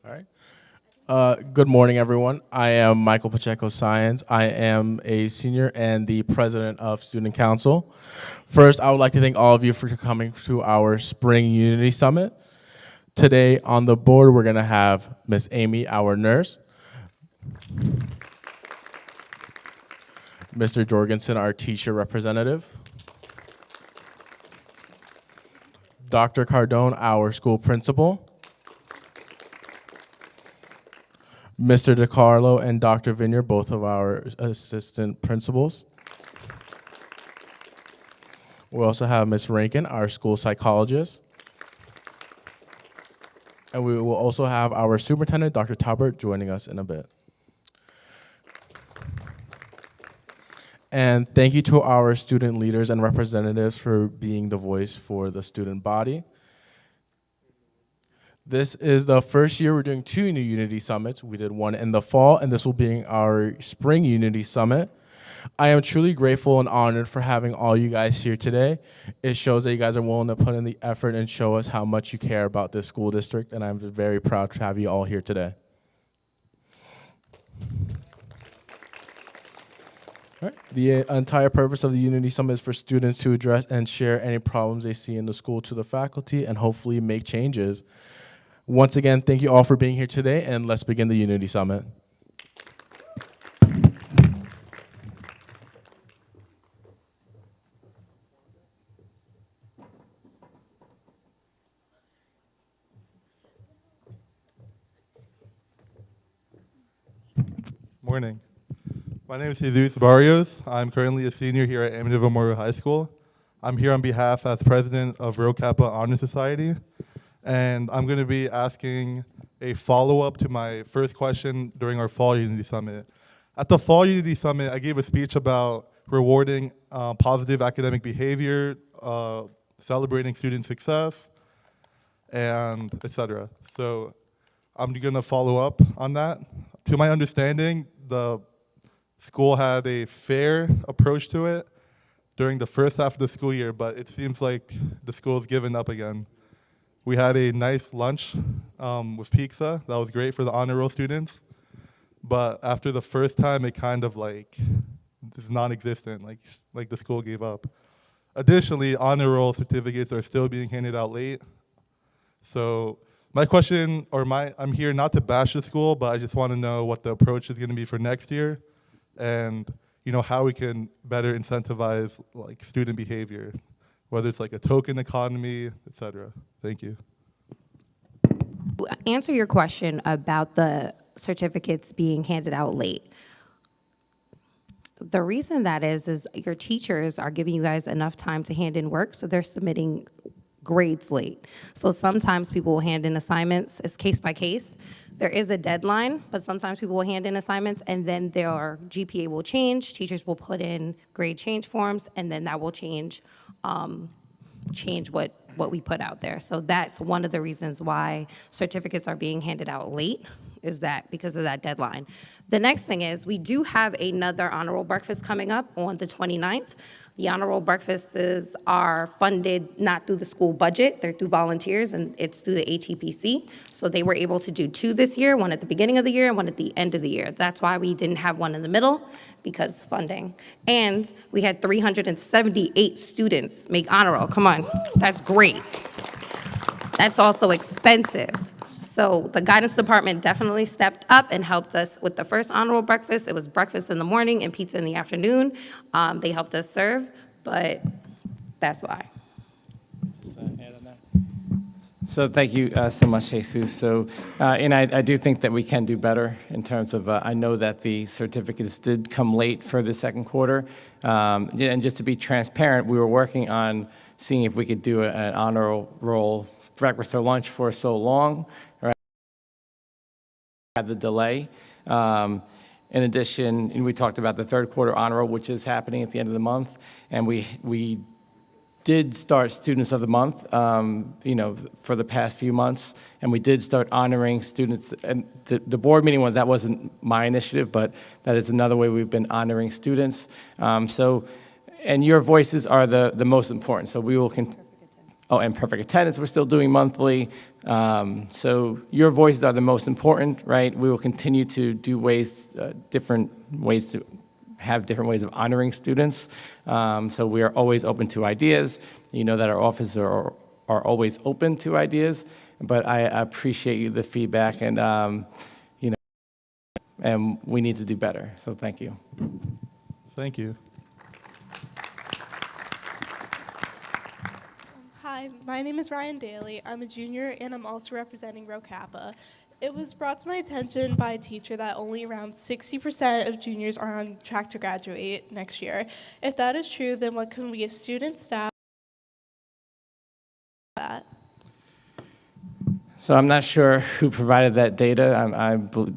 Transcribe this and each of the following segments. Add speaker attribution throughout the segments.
Speaker 1: All right. Good morning, everyone. I am Michael Pacheco Science. I am a senior and the president of Student Council. First, I would like to thank all of you for coming to our Spring Unity Summit. Today on the board, we're going to have Miss Amy, our nurse, Mr. Jorgensen, our teacher representative, Dr. Cardone, our school principal, Mr. DiCarlo and Dr. Vineyard, both of our assistant principals. We also have Ms. Rankin, our school psychologist. And we will also have our superintendent, Dr. Taubert, joining us in a bit. And thank you to our student leaders and representatives for being the voice for the student body. This is the first year we're doing 2 new Unity Summits. We did one in the fall, and this will be our Spring Unity Summit. I am truly grateful and honored for having all you guys here today. It shows that you guys are willing to put in the effort and show us how much you care about this school district, and I'm very proud to have you all here today. All right. The entire purpose of the Unity Summit is for students to address and share any problems they see in the school to the faculty and hopefully make changes. Once again, thank you all for being here today, and let's begin the Unity Summit.
Speaker 2: Morning. My name is Jesus Barrios. I'm currently a senior here at Amityville Memorial High School. I'm here on behalf as president of Rho Kappa Honor Society. And I'm going to be asking a follow-up to my first question during our Fall Unity Summit. At the Fall Unity Summit, I gave a speech about rewarding positive academic behavior, celebrating student success, and etc. So I'm going to follow up on that. To my understanding, the school had a fair approach to it during the first half of the school year, but it seems like the school's given up again. We had a nice lunch with pizza. That was great for the honor roll students. But after the first time, it kind of like is non-existent, like the school gave up. Additionally, honor roll certificates are still being handed out late. So my question, I'm here not to bash the school, but I just want to know what the approach is going to be for next year, and how we can better incentivize like student behavior, whether it's like a token economy, etc. Thank you.
Speaker 3: Answer your question about the certificates being handed out late. The reason that is your teachers are giving you guys enough time to hand in work, so they're submitting grades late. So sometimes people will hand in assignments, it's case by case. There is a deadline, but sometimes people will hand in assignments and then their GPA will change, teachers will put in grade change forms, and then that will change what we put out there. So that's one of the reasons why certificates are being handed out late, is that because of that deadline. The next thing is we do have another honor roll breakfast coming up on the 29th. The honor roll breakfasts are funded not through the school budget, they're through volunteers, and it's through the ATPC. So they were able to do 2 this year, one at the beginning of the year and one at the end of the year. That's why we didn't have one in the middle, because funding. And we had 378 students make honor roll. Come on, that's great. That's also expensive. So the guidance department definitely stepped up and helped us with the first honor roll breakfast. It was breakfast in the morning and pizza in the afternoon. They helped us serve, but that's why.
Speaker 4: So thank you so much, Jesus. So, and I do think that we can do better in terms of, I know that the certificates did come late for the second quarter. And just to be transparent, we were working on seeing if we could do an honor roll breakfast or lunch for so long, right? Had the delay. In addition, and we talked about the third quarter honor roll, which is happening at the end of the month, and we did start Students of the Month, for the past few months, and we did start honoring students. And the board meeting that wasn't my initiative, but that is another way we've been honoring students. And your voices are the most important. So we will Oh, and perfect attendance we're still doing monthly. So your voices are the most important, right? We will continue to do different ways to have different ways of honoring students. So we are always open to ideas. You know that our offices are always open to ideas, but I appreciate the feedback, and and we need to do better. So thank you.
Speaker 2: Thank you.
Speaker 5: Hi, my name is Ryan Daly. I'm a junior, and I'm also representing Rho Kappa. It was brought to my attention by a teacher that only around 60% of juniors are on track to graduate next year. If that is true, then what can we as students, staff, that?
Speaker 4: So I'm not sure who provided that data.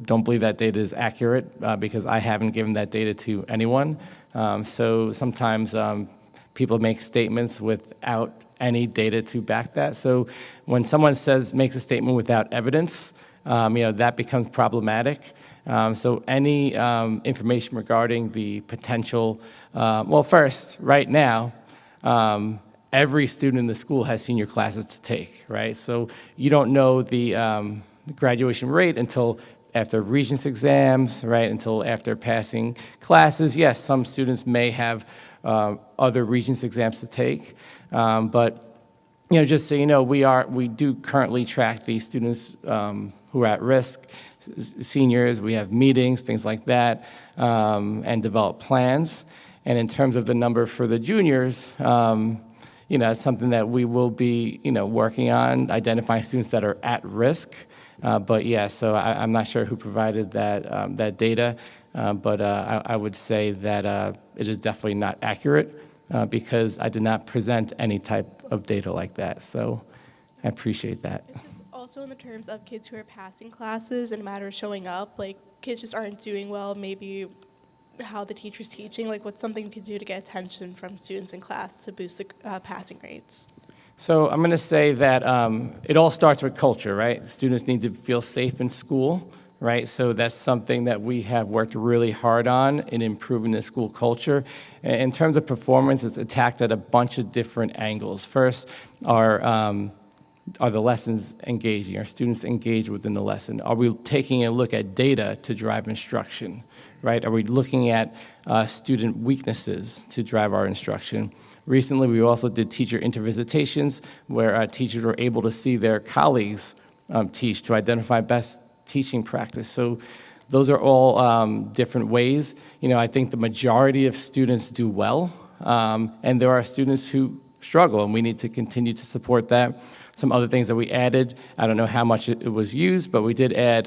Speaker 4: Don't believe that data is accurate because I haven't given that data to anyone. So sometimes people make statements without any data to back that. So when someone makes a statement without evidence, that becomes problematic. So any information regarding the potential, well, first, right now, every student in the school has senior classes to take, right? So you don't know the graduation rate until after Regents exams, right? Until after passing classes. Yes, some students may have other Regents exams to take, but just so you know, we do currently track these students who are at risk, seniors. We have meetings, things like that, and develop plans. And in terms of the number for the juniors, it's something that we will be, working on, identifying students that are at risk. But yeah, so I'm not sure who provided that data, but I would say that it is definitely not accurate because I did not present any type of data like that. So I appreciate that.
Speaker 5: It's just also in the terms of kids who are passing classes and a matter of showing up, like kids just aren't doing well, maybe how the teacher's teaching, like what's something we could do to get attention from students in class to boost the passing rates?
Speaker 4: So I'm going to say that it all starts with culture, right? Students need to feel safe in school, right? So that's something that we have worked really hard on in improving the school culture. In terms of performance, it's attacked at a bunch of different angles. First, are the lessons engaging? Are students engaged within the lesson? Are we taking a look at data to drive instruction, right? Are we looking at student weaknesses to drive our instruction? Recently, we also did teacher intervisitations where teachers were able to see their colleagues teach to identify best teaching practice. So those are all different ways. I think the majority of students do well, and there are students who struggle, and we need to continue to support that. Some other things that we added, I don't know how much it was used, but we did add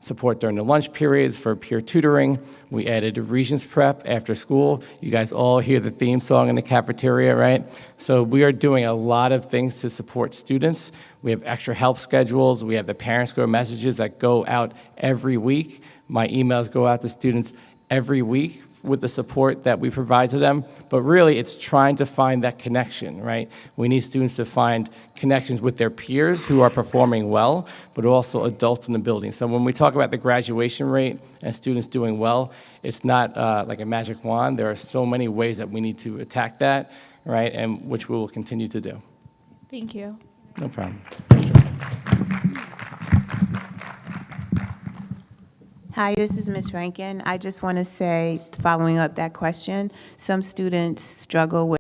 Speaker 4: support during the lunch periods for peer tutoring. We added Regents prep after school. You guys all hear the theme song in the cafeteria, right? So we are doing a lot of things to support students. We have extra help schedules. We have the Parents Go messages that go out every week. My emails go out to students every week with the support that we provide to them. But really, it's trying to find that connection, right? We need students to find connections with their peers who are performing well, but also adults in the building. So when we talk about the graduation rate and students doing well, it's not like a magic wand. There are so many ways that we need to attack that, right? And which we will continue to do.
Speaker 5: Thank you.
Speaker 4: No problem.
Speaker 6: Hi, this is Ms. Rankin. I just want to say, following up that question, some students struggle with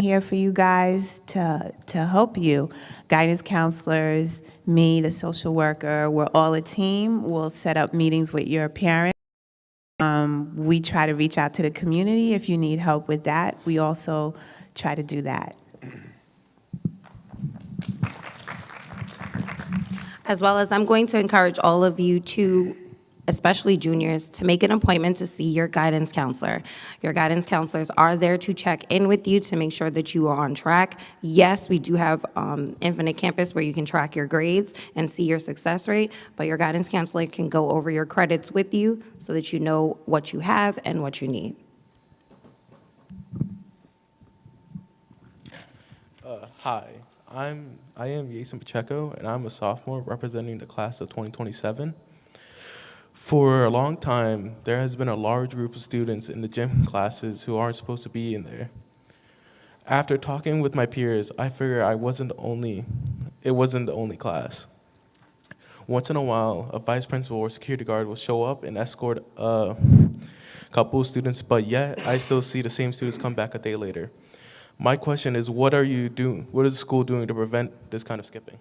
Speaker 6: here for you guys to help you. Guidance counselors, me, the social worker, we're all a team. We'll set up meetings with your parents. We try to reach out to the community if you need help with that. We also try to do that.
Speaker 3: As well as I'm going to encourage all of you to, especially juniors, to make an appointment to see your guidance counselor. Your guidance counselors are there to check in with you to make sure that you are on track. Yes, we do have Infinite Campus where you can track your grades and see your success rate, but your guidance counselor can go over your credits with you so that you know what you have and what you need.
Speaker 1: Hi, I am Jason Pacheco, and I'm a sophomore representing the class of 2027. For a long time, there has been a large group of students in the gym classes who aren't supposed to be in there. After talking with my peers, I figured it wasn't the only class. Once in a while, a vice principal or security guard will show up and escort a couple of students, but yet I still see the same students come back a day later. My question is, what are you doing? What is the school doing to prevent this kind of skipping?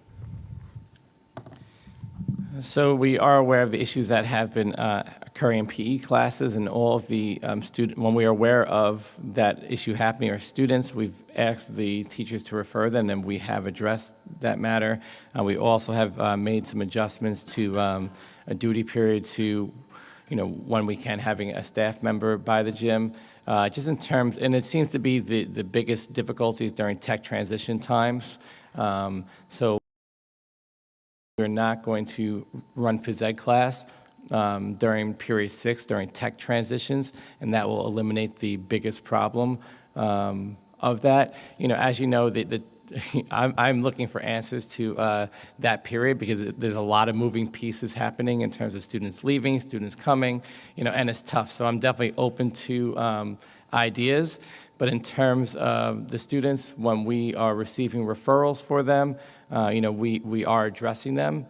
Speaker 4: So we are aware of the issues that have been occurring in PE classes, and all of the when we are aware of that issue happening, our students, we've asked the teachers to refer them, and we have addressed that matter. We also have made some adjustments to a duty period to, when we can, having a staff member by the gym. Just in terms, and it seems to be the biggest difficulties during tech transition times. So we're not going to run phys ed class during period 6, during tech transitions, and that will eliminate the biggest problem of that. As you know, I'm looking for answers to that period because there's a lot of moving pieces happening in terms of students leaving, students coming, and it's tough. So I'm definitely open to ideas. But in terms of the students, when we are receiving referrals for them, we are addressing them.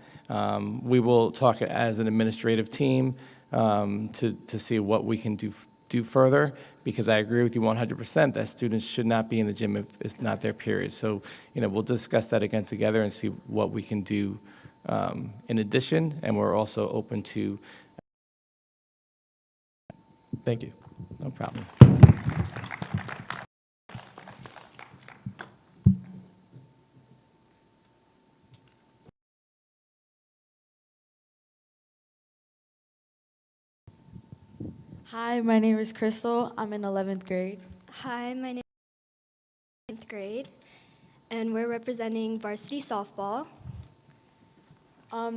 Speaker 4: We will talk as an administrative team to see what we can do further, because I agree with you 100% that students should not be in the gym if it's not their period. So, we'll discuss that again together and see what we can do in addition, and we're also open to.
Speaker 1: Thank you.
Speaker 4: No problem.
Speaker 7: Hi, my name is Crystal. I'm in 11th grade.
Speaker 8: Hi, my name is 9th grade, and we're representing varsity softball.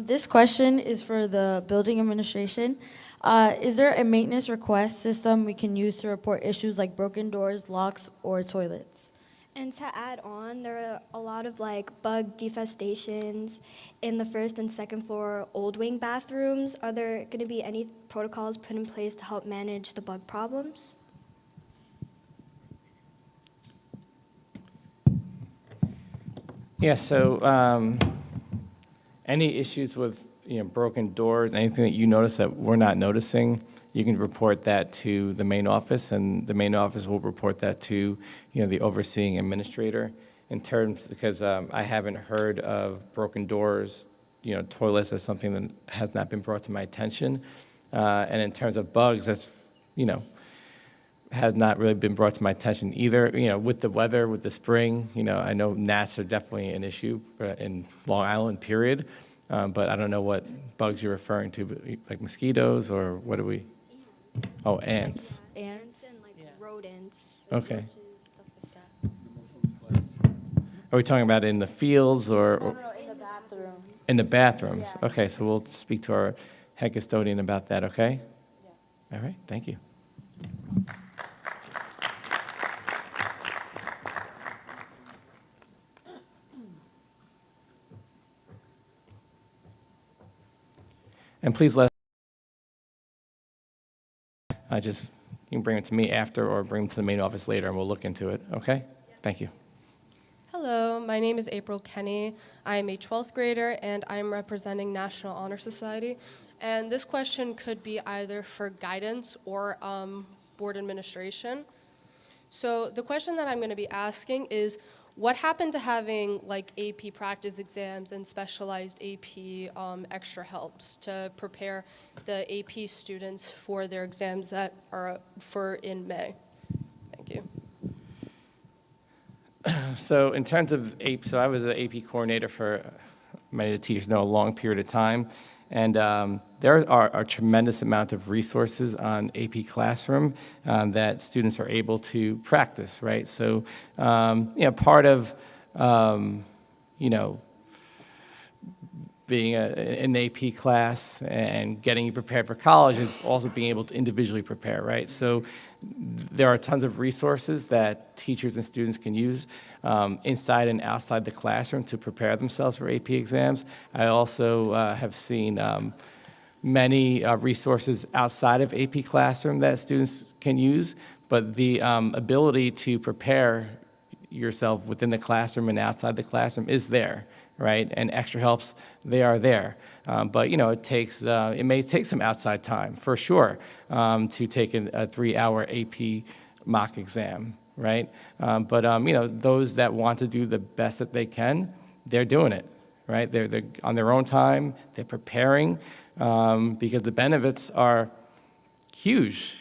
Speaker 7: This question is for the building administration. Is there a maintenance request system we can use to report issues like broken doors, locks, or toilets?
Speaker 8: And to add on, there are a lot of bug defestations in the first and second floor old wing bathrooms. Are there going to be any protocols put in place to help manage the bug problems?
Speaker 4: Yeah, so any issues with broken doors, anything that you notice that we're not noticing, you can report that to the main office, and the main office will report that to the overseeing administrator. In terms, because I haven't heard of broken doors, toilets, as something that has not been brought to my attention. And in terms of bugs, that's has not really been brought to my attention either. With the weather, with the spring, I know gnats are definitely an issue in Long Island, period. But I don't know what bugs you're referring to, like mosquitoes, or what are we? Oh, ants.
Speaker 8: Ants and rodents.
Speaker 4: Okay.
Speaker 8: Roaches, stuff like that.
Speaker 4: Are we talking about in the fields or
Speaker 7: No, in the bathroom.
Speaker 4: in the bathrooms?
Speaker 7: Yeah.
Speaker 4: Okay, so we'll speak to our head custodian about that, okay? Yeah. All right, thank you. And please let you can bring it to me after or bring it to the main office later, and we'll look into it, okay? Yeah. Thank you.
Speaker 9: Hello, my name is April Kenny. I am a 12th grader, and I'm representing National Honor Society. And this question could be either for guidance or board administration. So the question that I'm going to be asking is, what happened to having AP practice exams and specialized AP extra helps to prepare the AP students for their exams that are in May? Thank you.
Speaker 4: So in terms of AP, so I was an AP coordinator for, many of the teachers know, a long period of time. And there are a tremendous amount of resources on AP Classroom that students are able to practice, right? So, part of, being an AP class and getting you prepared for college is also being able to individually prepare, right? So there are tons of resources that teachers and students can use inside and outside the classroom to prepare themselves for AP exams. I also have seen many resources outside of AP Classroom that students can use, but the ability to prepare yourself within the classroom and outside the classroom is there, right? And extra helps, they are there. But it may take some outside time, for sure, to take a 3-hour AP mock exam, right? But those that want to do the best that they can, they're doing it, right? They're on their own time, they're preparing, because the benefits are huge.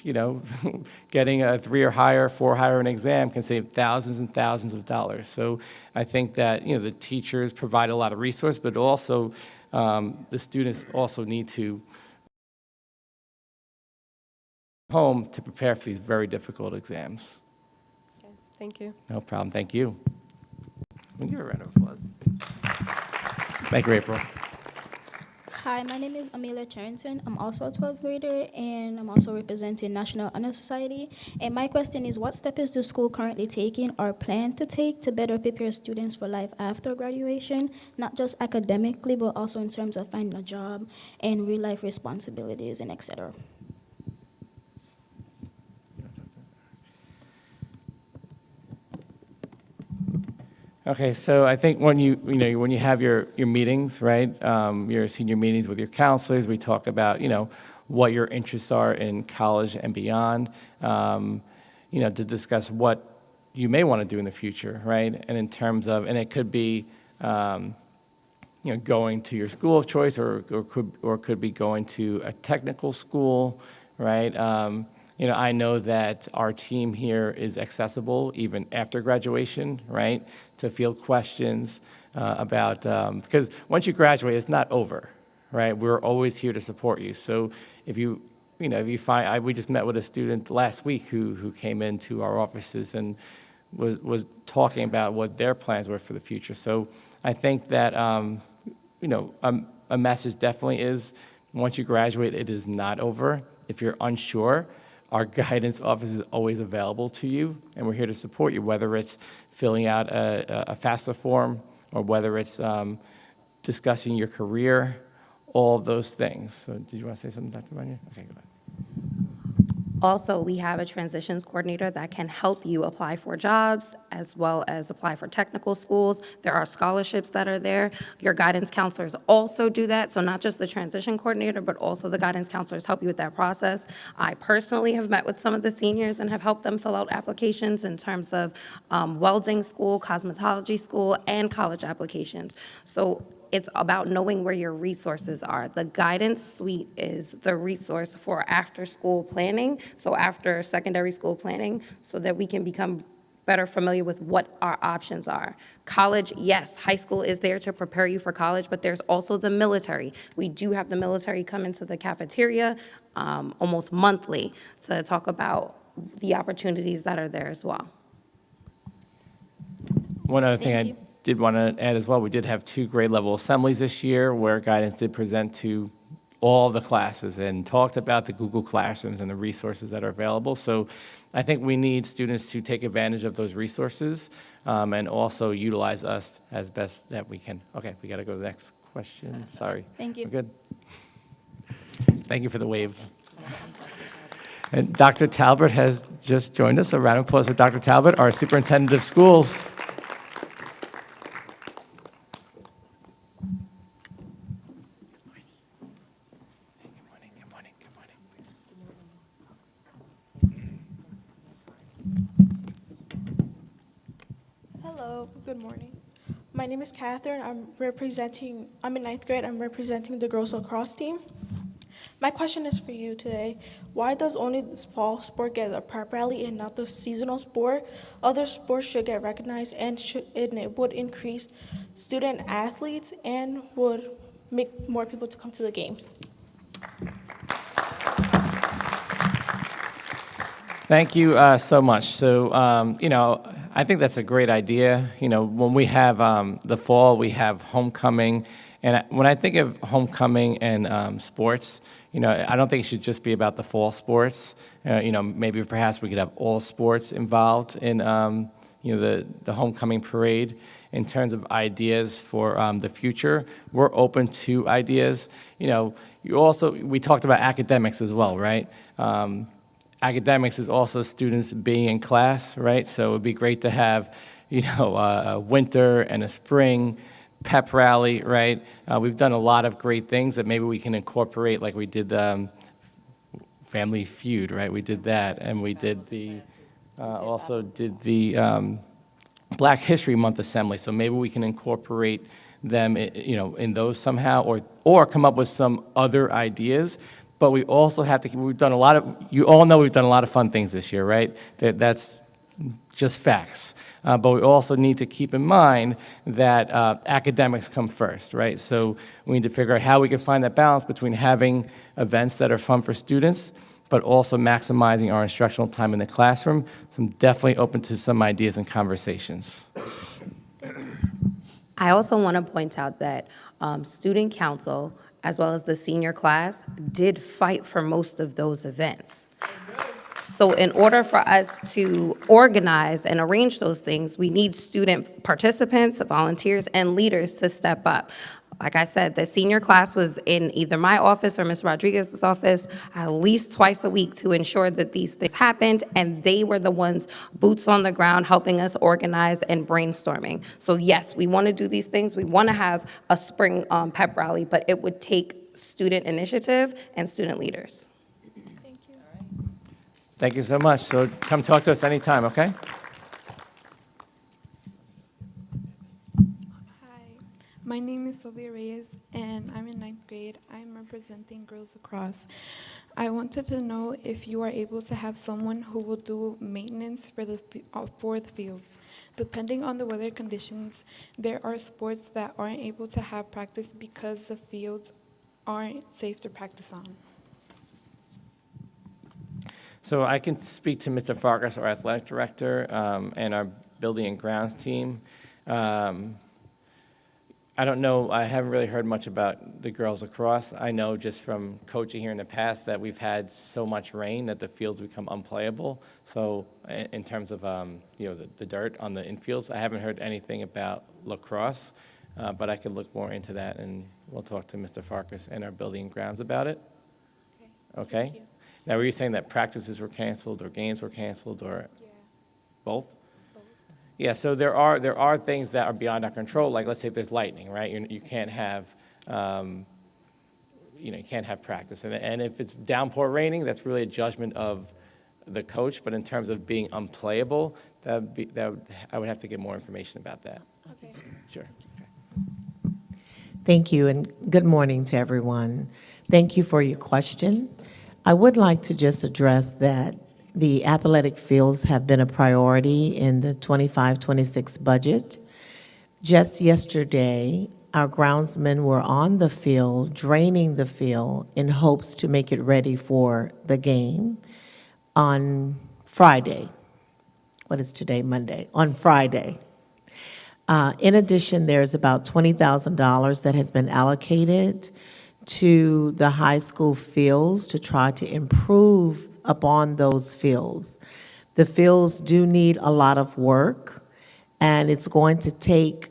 Speaker 4: Getting a 3 or higher, 4 or higher an exam can save thousands and thousands of dollars. So I think that the teachers provide a lot of resource, but also the students also need to home to prepare for these very difficult exams.
Speaker 9: Okay, thank you.
Speaker 4: No problem. Thank you. We'll give her a round of applause. Thank you, April.
Speaker 10: Hi, my name is Amelia Charrington. I'm also a 12th grader, and I'm also representing National Honor Society. And my question is, what steps is the school currently taking or plan to take to better prepare students for life after graduation, not just academically, but also in terms of finding a job and real-life responsibilities and et cetera?
Speaker 4: Okay, so I think when you have your meetings, right, your senior meetings with your counselors, we talk about what your interests are in college and beyond, to discuss what you may want to do in the future, right? And in terms of, and it could be going to your school of choice, or could be going to a technical school, right? I know that our team here is accessible even after graduation, right? To field questions about, because once you graduate, it's not over, right? We're always here to support you. So if you find, we just met with a student last week who came into our offices and was talking about what their plans were for the future. So I think that, a message definitely is, once you graduate, it is not over. If you're unsure, our guidance office is always available to you, and we're here to support you, whether it's filling out a FAFSA form or whether it's discussing your career, all of those things. So did you want to say something, Dr. Vanya? Okay, go ahead.
Speaker 3: Also, we have a transitions coordinator that can help you apply for jobs as well as apply for technical schools. There are scholarships that are there. Your guidance counselors also do that. So not just the transition coordinator, but also the guidance counselors help you with that process. I personally have met with some of the seniors and have helped them fill out applications in terms of welding school, cosmetology school, and college applications. So it's about knowing where your resources are. The guidance suite is the resource for after-school planning, so after secondary school planning, so that we can become better familiar with what our options are. College, yes, high school is there to prepare you for college, but there's also the military. We do have the military come into the cafeteria almost monthly to talk about the opportunities that are there as well.
Speaker 4: One other thing I did want to add as well, we did have 2 grade level assemblies this year where guidance did present to all the classes and talked about the Google Classrooms and the resources that are available. So I think we need students to take advantage of those resources and also utilize us as best that we can. Okay, we got to go to the next question. Sorry.
Speaker 10: Thank you.
Speaker 4: We're good. Thank you for the wave. And Dr. Talbot has just joined us. A round of applause for Dr. Talbot, our superintendent of schools.
Speaker 5: Hello, good morning. My name is Catherine. I'm in 9th grade. I'm representing the girls lacrosse team. My question is for you today. Why does only this fall sport get a prep rally and not the seasonal sport? Other sports should get recognized, and it would increase student athletes and would make more people to come to the games.
Speaker 4: Thank you so much. So, I think that's a great idea. When we have the fall, we have homecoming. And when I think of homecoming and sports, I don't think it should just be about the fall sports. Maybe perhaps we could have all sports involved in the homecoming parade in terms of ideas for the future. We're open to ideas. We talked about academics as well, right? Academics is also students being in class, right? So it would be great to have, a winter and a spring pep rally, right? We've done a lot of great things that maybe we can incorporate, like we did Family Feud, right? We did that, and we did also did the Black History Month assembly. So maybe we can incorporate them, in those somehow, or come up with some other ideas. But we also have to. We've done a lot of. You all know we've done a lot of fun things this year, right? That's just facts. But we also need to keep in mind that academics come first, right? So we need to figure out how we can find that balance between having events that are fun for students, but also maximizing our instructional time in the classroom. So I'm definitely open to some ideas and conversations.
Speaker 3: I also want to point out that student council, as well as the senior class, did fight for most of those events. So in order for us to organize and arrange those things, we need student participants, volunteers, and leaders to step up. Like I said, the senior class was in either my office or Ms. Rodriguez's office at least twice a week to ensure that these things happened, and they were the ones boots on the ground helping us organize and brainstorming. So yes, we want to do these things. We want to have a spring pep rally, but it would take student initiative and student leaders.
Speaker 4: Thank you so much. So come talk to us anytime, okay?
Speaker 11: Hi, my name is Sylvia Reyes, and I'm in 9th grade. I'm representing Girls Across. I wanted to know if you are able to have someone who will do maintenance for the fields. Depending on the weather conditions, there are sports that aren't able to have practice because the fields aren't safe to practice on.
Speaker 4: So I can speak to Mr. Farkas, our athletic director, and our building and grounds team. I don't know, I haven't really heard much about the Girls Across. I know just from coaching here in the past that we've had so much rain that the fields become unplayable. So in terms of the dirt on the infields, I haven't heard anything about lacrosse, but I could look more into that, and we'll talk to Mr. Farkas and our building and grounds about it. Okay?
Speaker 11: Thank you.
Speaker 4: Now, were you saying that practices were canceled or games were canceled or both? Yeah, so there are things that are beyond our control. Like, let's say if there's lightning, right? You can't have, you can't have practice. And if it's downpour raining, that's really a judgment of the coach. But in terms of being unplayable, I would have to get more information about that.
Speaker 11: Okay.
Speaker 4: Sure.
Speaker 12: Thank you, and good morning to everyone. Thank you for your question. I would like to just address that the athletic fields have been a priority in the 25-26 budget. Just yesterday, our groundsmen were on the field, draining the field in hopes to make it ready for the game on Friday. What is today, Monday? On Friday. In addition, there's about $20,000 that has been allocated to the high school fields to try to improve upon those fields. The fields do need a lot of work, and it's going to take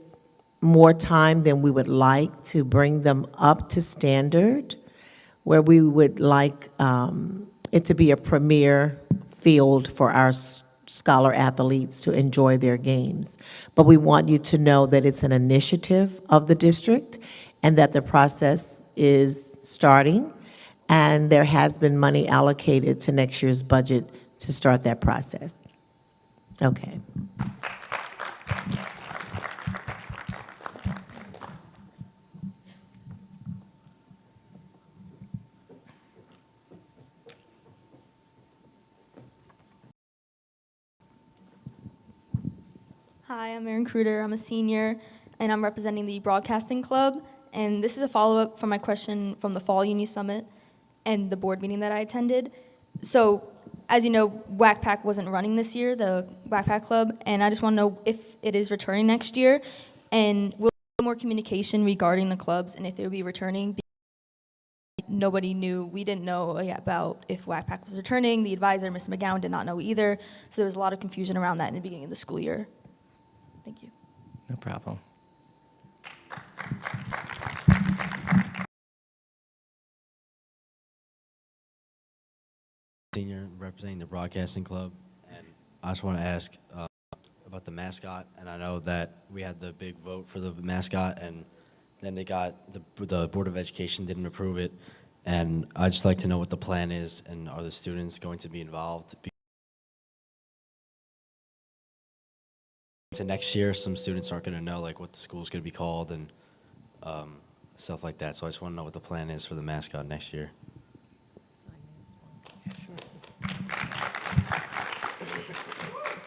Speaker 12: more time than we would like to bring them up to standard, where we would like it to be a premier field for our scholar athletes to enjoy their games. But we want you to know that it's an initiative of the district and that the process is starting, and there has been money allocated to next year's budget to start that process. Okay.
Speaker 13: Hi, I'm Erin Kruder. I'm a senior, and I'm representing the Broadcasting Club. And this is a follow-up from my question from the Fall Uni Summit and the board meeting that I attended. So, as you know, WAC Pack wasn't running this year, the WAC Pack Club, and I just want to know if it is returning next year, and will there be more communication regarding the clubs and if they will be returning. nobody knew. We didn't know about if WACPAC was returning. The advisor, Ms. McGowan, did not know either. So there was a lot of confusion around that in the beginning of the school year. Thank you.
Speaker 4: No problem.
Speaker 14: Senior representing the broadcasting club, and I just want to ask about the mascot. And I know that we had the big vote for the mascot, and then they got the Board of Education didn't approve it. And I'd just like to know what the plan is, and are the students going to be involved? To next year, some students aren't going to know like what the school's going to be called and stuff like that. So I just want to know what the plan is for the mascot next year.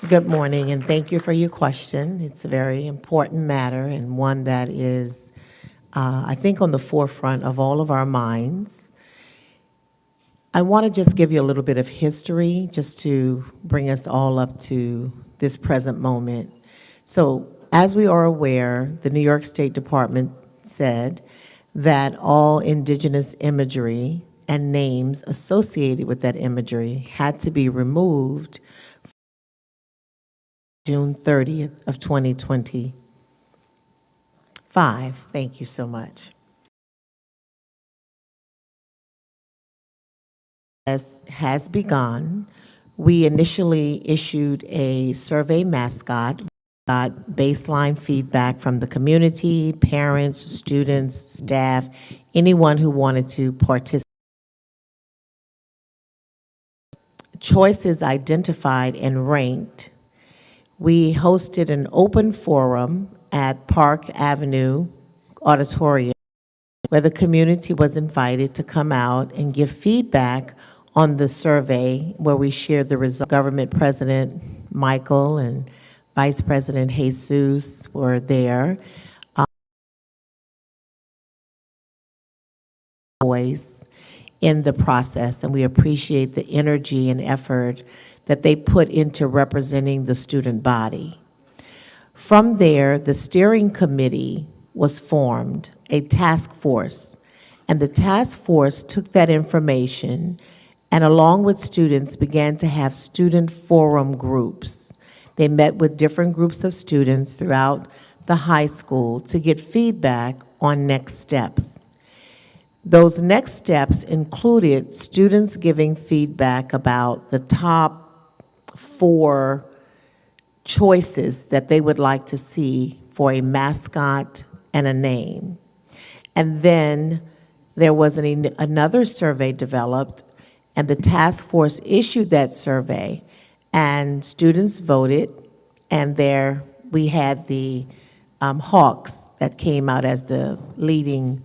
Speaker 12: Good morning, and thank you for your question. It's a very important matter and one that is, I think, on the forefront of all of our minds. I want to just give you a little bit of history just to bring us all up to this present moment. So, as we are aware, the New York State Department said that all indigenous imagery and names associated with that imagery had to be removed June 30th of 2025. Thank you so much. As has begun, we initially issued a survey mascot, got baseline feedback from the community, parents, students, staff, anyone who wanted to participate. Choices identified and ranked. We hosted an open forum at Park Avenue Auditorium where the community was invited to come out and give feedback on the survey, where we shared the results. Government President Michael and Vice President Jesus were there. Voice in the process, and we appreciate the energy and effort that they put into representing the student body. From there, the steering committee was formed, a task force, and the task force took that information and along with students began to have student forum groups. They met with different groups of students throughout the high school to get feedback on next steps. Those next steps included students giving feedback about the top 4 choices that they would like to see for a mascot and a name. And then there was another survey developed, and the task force issued that survey, and students voted, and there we had the Hawks that came out as the leading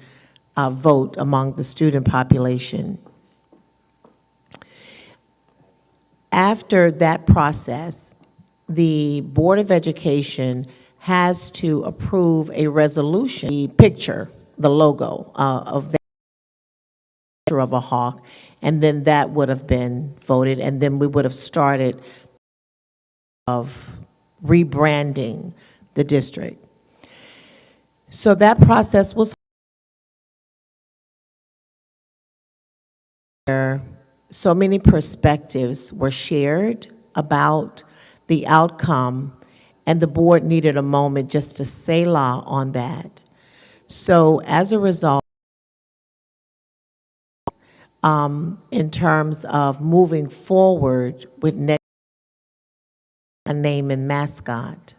Speaker 12: vote among the student population. After that process, the Board of Education has to approve a resolution, the picture, the logo of that picture of a hawk, and then that would have been voted, and then we would have started of rebranding the district. So that process was so many perspectives were shared about the outcome, and the board needed a moment just to selah on that. So as a result, in terms of moving forward with a name and mascot.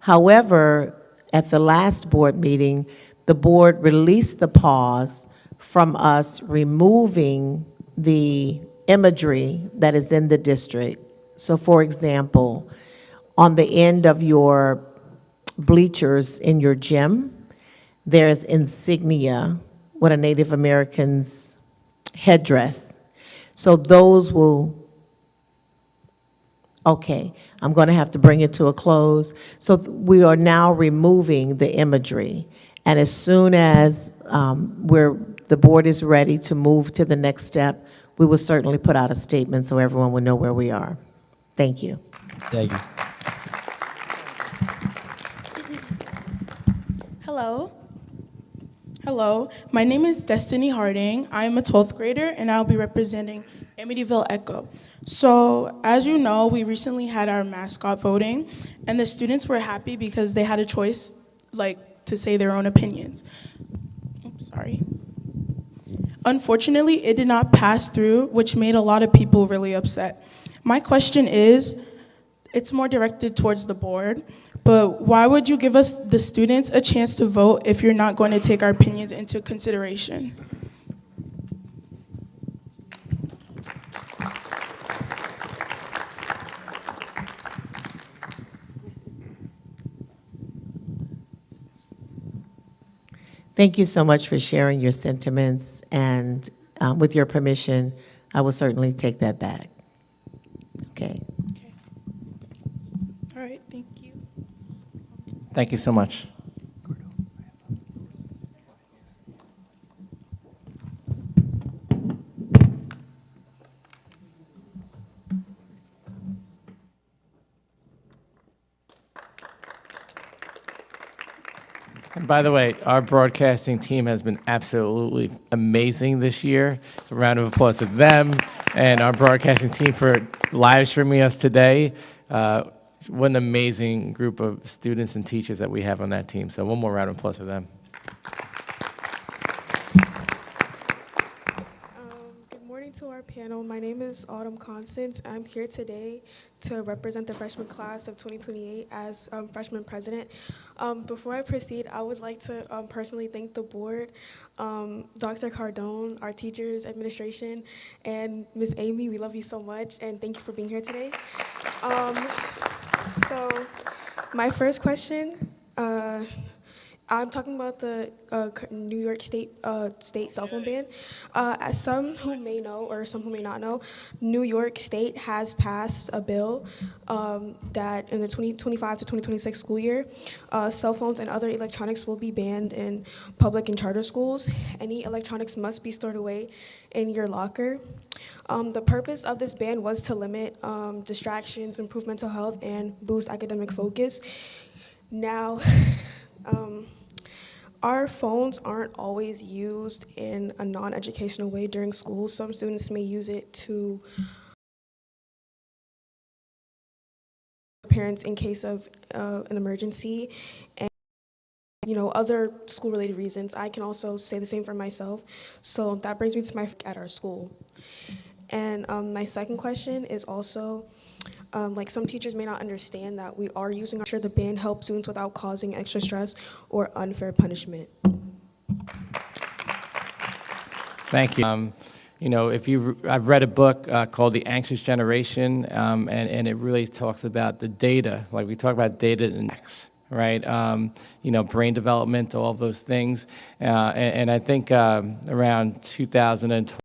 Speaker 12: However, at the last board meeting, the board released the pause from us removing the imagery that is in the district. So for example, on the end of your bleachers in your gym, there's insignia with a Native American's headdress. So those will, okay, I'm going to have to bring it to a close. So we are now removing the imagery. And as soon as the board is ready to move to the next step, we will certainly put out a statement so everyone will know where we are. Thank you.
Speaker 14: Thank you.
Speaker 15: Hello. Hello, my name is Destiny Harding. I am a 12th grader and I'll be representing Amityville Echo. So, as you know, we recently had our mascot voting and the students were happy because they had a choice, to say their own opinions. Oops, sorry. Unfortunately, it did not pass through, which made a lot of people really upset. My question is, it's more directed towards the board, but why would you give us, the students, a chance to vote if you're not going to take our opinions into consideration?
Speaker 12: Thank you so much for sharing your sentiments, and with your permission, I will certainly take that back. Okay.
Speaker 15: All right, thank you.
Speaker 4: Thank you so much. And by the way, our broadcasting team has been absolutely amazing this year. A round of applause to them and our broadcasting team for live streaming us today. What an amazing group of students and teachers that we have on that team. So one more round of applause for them.
Speaker 16: Good morning to our panel. My name is Autumn Constance. I'm here today to represent the freshman class of 2028 as freshman president. Before I proceed, I would like to personally thank the board, Dr. Cardone, our teachers, administration, and Ms. Amy. We love you so much, and thank you for being here today. So my first question, I'm talking about the New York State cell phone ban. As some who may know, or some who may not know, New York State has passed a bill that in the 2025 to 2026 school year, cell phones and other electronics will be banned in public and charter schools. Any electronics must be stored away in your locker. The purpose of this ban was to limit distractions, improve mental health, and boost academic focus. Now, our phones aren't always used in a non-educational way during school. Some students may use it to parents in case of an emergency and other school-related reasons. I can also say the same for myself. So that brings me to my at our school. And my second question is also, some teachers may not understand that we are using the ban help students without causing extra stress or unfair punishment.
Speaker 4: Thank you. I've read a book called The Anxious Generation, and it really talks about the data. Like we talk about data and next, right? Brain development, all of those things. And I think around 2012,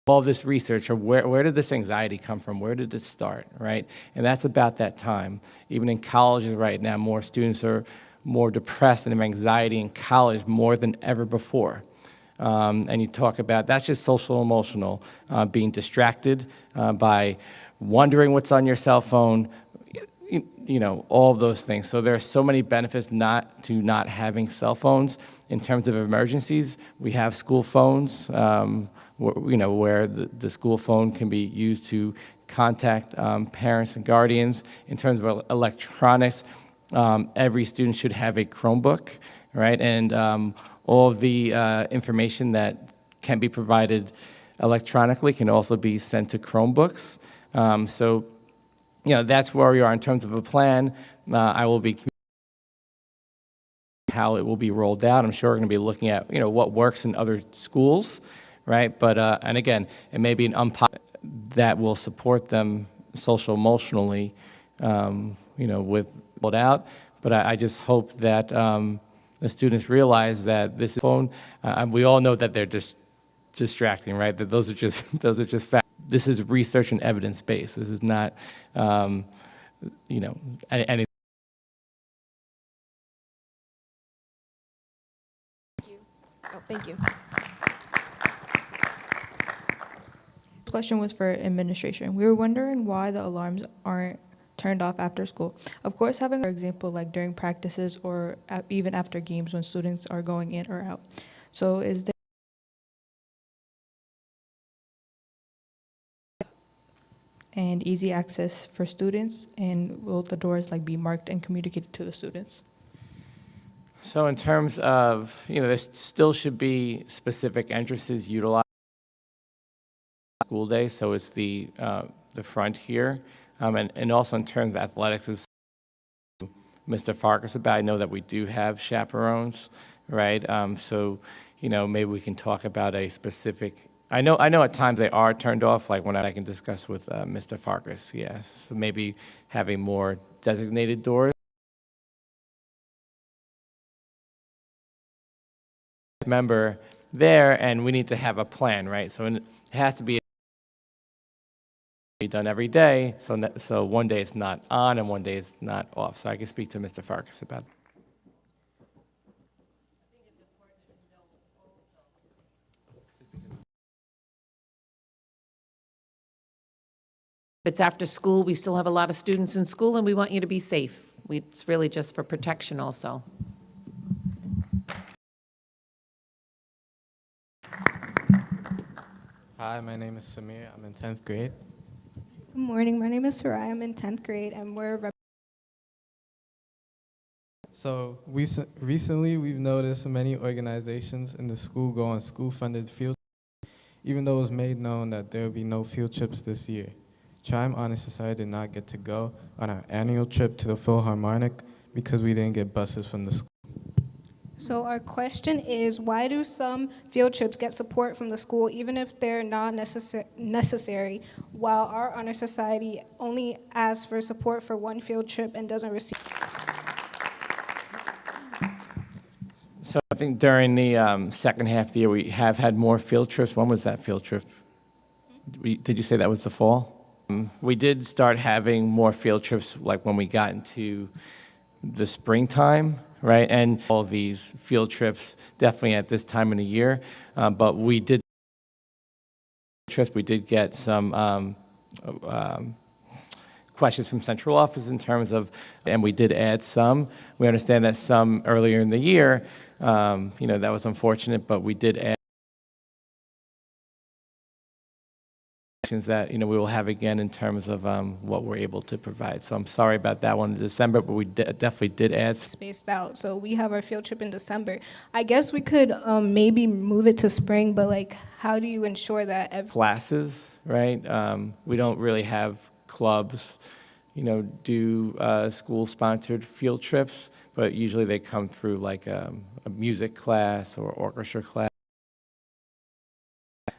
Speaker 4: all this research, or where did this anxiety come from? Where did it start, right? And that's about that time. Even in colleges right now, more students are more depressed and have anxiety in college more than ever before. And you talk about, that's just social emotional, being distracted by wondering what's on your cell phone, all of those things. So there are so many benefits not having cell phones. In terms of emergencies, we have school phones, where the school phone can be used to contact parents and guardians. In terms of electronics, every student should have a Chromebook, right? And all of the information that can be provided electronically can also be sent to Chromebooks. So, that's where we are in terms of a plan. I will be how it will be rolled out. I'm sure we're going to be looking at, what works in other schools, right? But, and again, it may be an unpopular that will support them social emotionally, with rolled out. But I just hope that the students realize that this phone, we all know that they're just distracting, right? That those are just facts. This is research and evidence-based. This is not, any.
Speaker 17: Thank you. Question was for administration. We were wondering why the alarms aren't
Speaker 18: turned off after school. Of course, having, for example, like during practices or even after games when students are going in or out. So is there and easy access for students, and will the doors like be marked and communicated to the students?
Speaker 4: So in terms of, there still should be specific entrances utilized school day, so it's the front here. And also in terms of athletics, as Mr. Farkas about, I know that we do have chaperones, right? So, maybe we can talk about a specific, I know at times they are turned off, like when I can discuss with Mr. Farkas, yes. So maybe having more designated doors. Member there, and we need to have a plan, right? So it has to be done every day, so one day it's not on and one day it's not off. So I can speak to Mr. Farkas about that.
Speaker 19: It's after school, we still have a lot of students in school, and we want you to be safe. It's really just for protection also.
Speaker 20: Hi, my name is Samir. I'm in 10th grade.
Speaker 21: Good morning. My name is Sarai. I'm in 10th grade, and we're
Speaker 20: So recently, we've noticed many organizations in the school go on school-funded field trips, even though it was made known that there will be no field trips this year. Chime Honor Society did not get to go on our annual trip to the Philharmonic because we didn't get buses from the school.
Speaker 21: So our question is, why do some field trips get support from the school even if they're not necessary, while our honor society only asks for support for one field trip and doesn't receive?
Speaker 4: So I think during the second half of the year, we have had more field trips. When was that field trip? Did you say that was the fall? We did start having more field trips like when we got into the springtime, right? And all these field trips definitely at this time of the year. But we did get some questions from central office in terms of, and we did add some. We understand that some earlier in the year, that was unfortunate, but we did add that we will have again in terms of what we're able to provide. So I'm sorry about that one in December, but we definitely did add.
Speaker 21: Spaced out, so we have our field trip in December. I guess we could maybe move it to spring, but like, how do you ensure that
Speaker 4: classes, right? We don't really have clubs, do school-sponsored field trips, but usually they come through like a music class or orchestra class.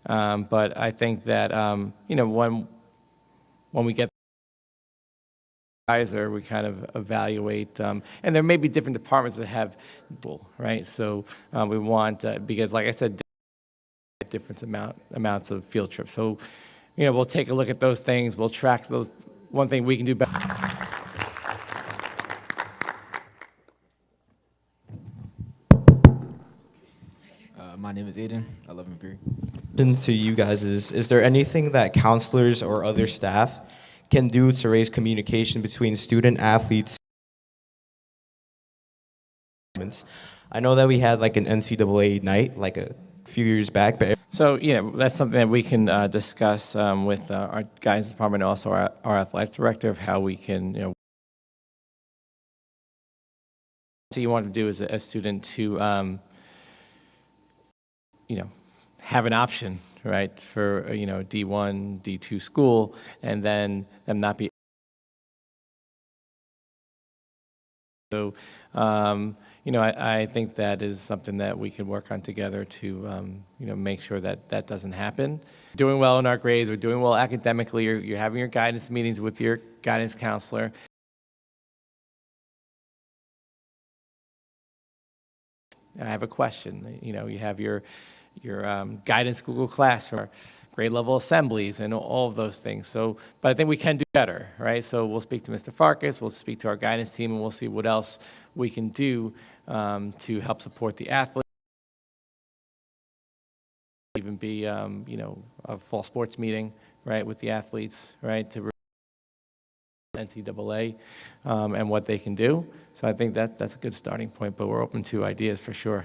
Speaker 4: But I think that, when we get the advisor, we kind of evaluate, and there may be different departments that have, right? So we want, because like I said, different amounts of field trips. So, we'll take a look at those things. We'll track those. One thing we can do better.
Speaker 22: My name is Aiden, 11th grade.
Speaker 23: To you guys is there anything that counselors or other staff can do to raise communication between student athletes? I know that we had like an NCAA night like a few years back, but
Speaker 4: so that's something that we can discuss with our guidance department and also our athletic director of how we can, so you want to do as a student to have an option, right, for D1, D2 school, and then them not be. So, I think that is something that we can work on together to, make sure that that doesn't happen. Doing well in our grades, we're doing well academically, you're having your guidance meetings with your guidance counselor. I have a question. You have your guidance Google Classroom, grade level assemblies, and all of those things. So, but I think we can do better, right? So we'll speak to Mr. Farkas, we'll speak to our guidance team, and we'll see what else we can do to help support the athletes. Even be, a fall sports meeting, right, with the athletes, right, to NCAA and what they can do. So I think that's a good starting point, but we're open to ideas for sure.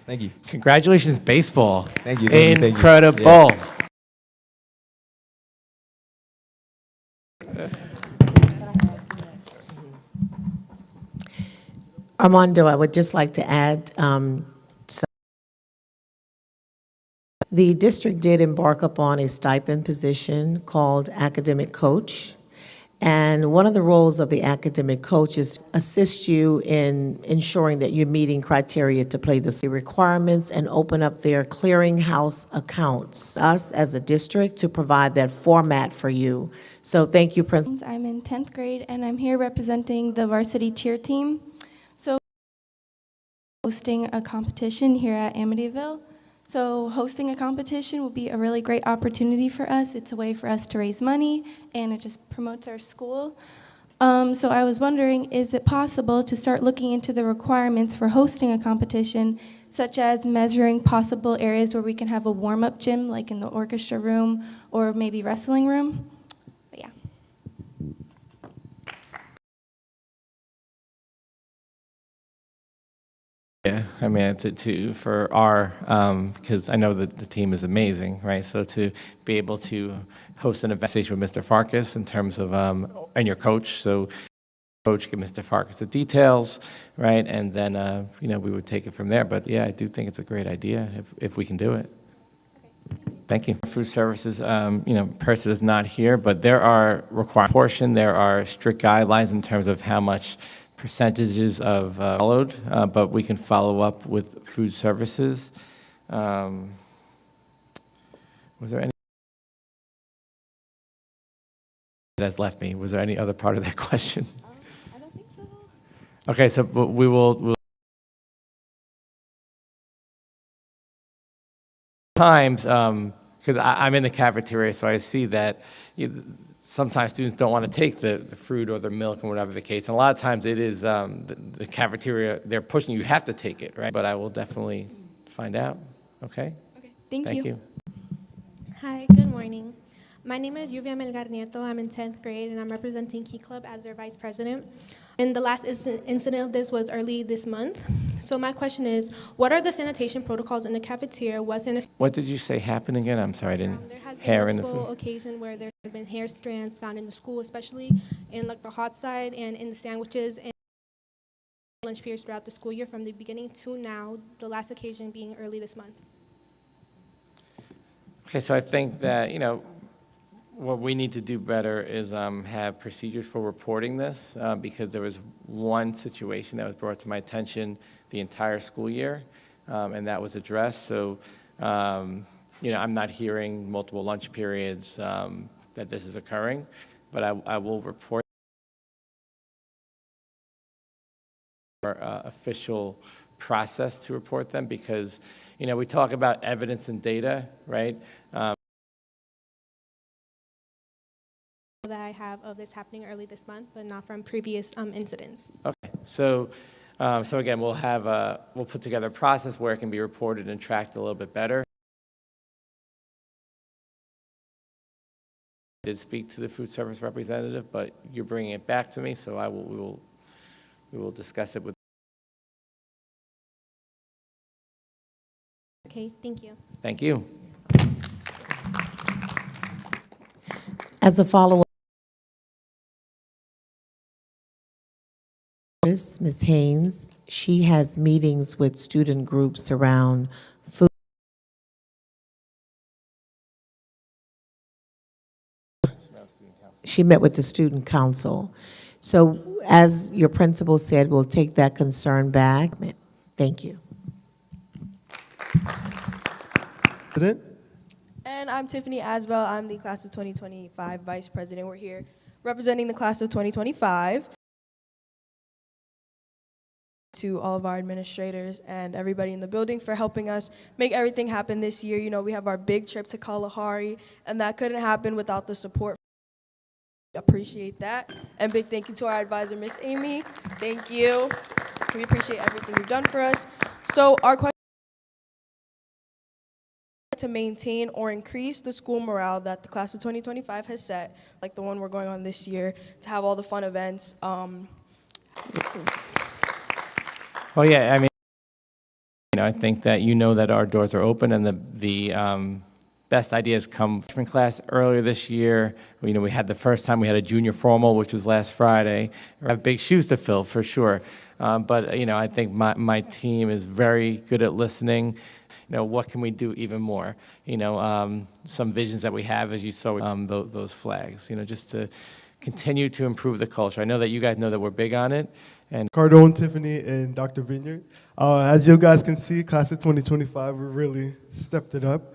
Speaker 23: Thank you.
Speaker 4: Congratulations, baseball.
Speaker 23: Thank you. Thank you.
Speaker 4: Incredible.
Speaker 12: Armando, I would just like to add, the district did embark upon a stipend position called academic coach. And one of the roles of the academic coach is assist you in ensuring that you're meeting criteria to play the requirements and open up their clearinghouse accounts. Us as a district to provide that format for you. So thank you, Principal.
Speaker 1: I'm in 10th grade and I'm here representing the varsity cheer team. So hosting a competition here at Amityville. So hosting a competition will be a really great opportunity for us. It's a way for us to raise money, and it just promotes our school. So I was wondering, is it possible to start looking into the requirements for hosting a competition, such as measuring possible areas where we can have a warm-up gym, like in the orchestra room or maybe wrestling room? But yeah.
Speaker 4: Yeah, I mean, for our, because I know that the team is amazing, right? So to be able to host an event with Mr. Farkas in terms of, and your coach, so coach give Mr. Farkas the details, right? And then, you know, we would take it from there. But yeah, I do think it's a great idea if we can do it. Thank you. Food services, you know, person is not here, but there are required portion, there are strict guidelines in terms of how much percentages of followed, but we can follow up with food services. Was there any that has left me? Was there any other part of that question?
Speaker 1: I don't think so.
Speaker 4: Okay, so we'll times, because I'm in the cafeteria, so I see that sometimes students don't want to take the fruit or the milk and whatever the case. And a lot of times it is the cafeteria, they're pushing you have to take it, right? But I will definitely find out, okay?
Speaker 1: Okay, thank you.
Speaker 2: Hi, good morning. My name is Lluvia Melgar Nieto. I'm in 10th grade, and I'm representing Key Club as their vice president. And the last incident of this was early this month. So my question is, what are the sanitation protocols in the cafeteria?
Speaker 4: What did you say happened again? I'm sorry, I didn't.
Speaker 2: There has
Speaker 4: hair
Speaker 2: been
Speaker 4: in the
Speaker 2: multiple
Speaker 4: food.
Speaker 2: occasions where there have been hair strands found in the school, especially in like the hot side and in the sandwiches and lunch periods throughout the school year from the beginning to now, the last occasion being early this month.
Speaker 4: Okay, so I think that, you know, what we need to do better is have procedures for reporting this because there was one situation that was brought to my attention the entire school year, and that was addressed. So, you know, I'm not hearing multiple lunch periods that this is occurring, but I will report our official process to report them because, you know, we talk about evidence and data, right?
Speaker 2: That I have of this happening early this month, but not from previous incidents.
Speaker 4: Okay, so again, we'll put together a process where it can be reported and tracked a little bit better. I did speak to the food service representative, but you're bringing it back to me, so we will discuss it with.
Speaker 2: Okay, thank you.
Speaker 4: Thank you.
Speaker 12: As a follow-up, Ms. Haynes, she has meetings with student groups around food. She met with the student council. So as your principal said, we'll take that concern back. Thank you.
Speaker 6: President? And I'm Tiffany Asbell. I'm the class of 2025 vice president. We're here representing the class of 2025. To all of our administrators and everybody in the building for helping us make everything happen this year. You know, we have our big trip to Kalahari, and that couldn't happen without the support. Appreciate that. And big thank you to our advisor, Miss Amy. Thank you. We appreciate everything you've done for us. So our question to maintain or increase the school morale that the class of 2025 has set, like the one we're going on this year, to have all the fun events.
Speaker 4: Well, yeah, I mean, I think that that our doors are open, and the best ideas come from class. Earlier this year, we had the first time we had a junior formal, which was last Friday. We have big shoes to fill, for sure. But I think my team is very good at listening. What can we do even more? Some visions that we have, as you saw, those flags, just to continue to improve the culture. I know that you guys know that we're big on it. And
Speaker 7: Cardone, Tiffany, and Dr. Vineyard. As you guys can see, class of 2025, we really stepped it up.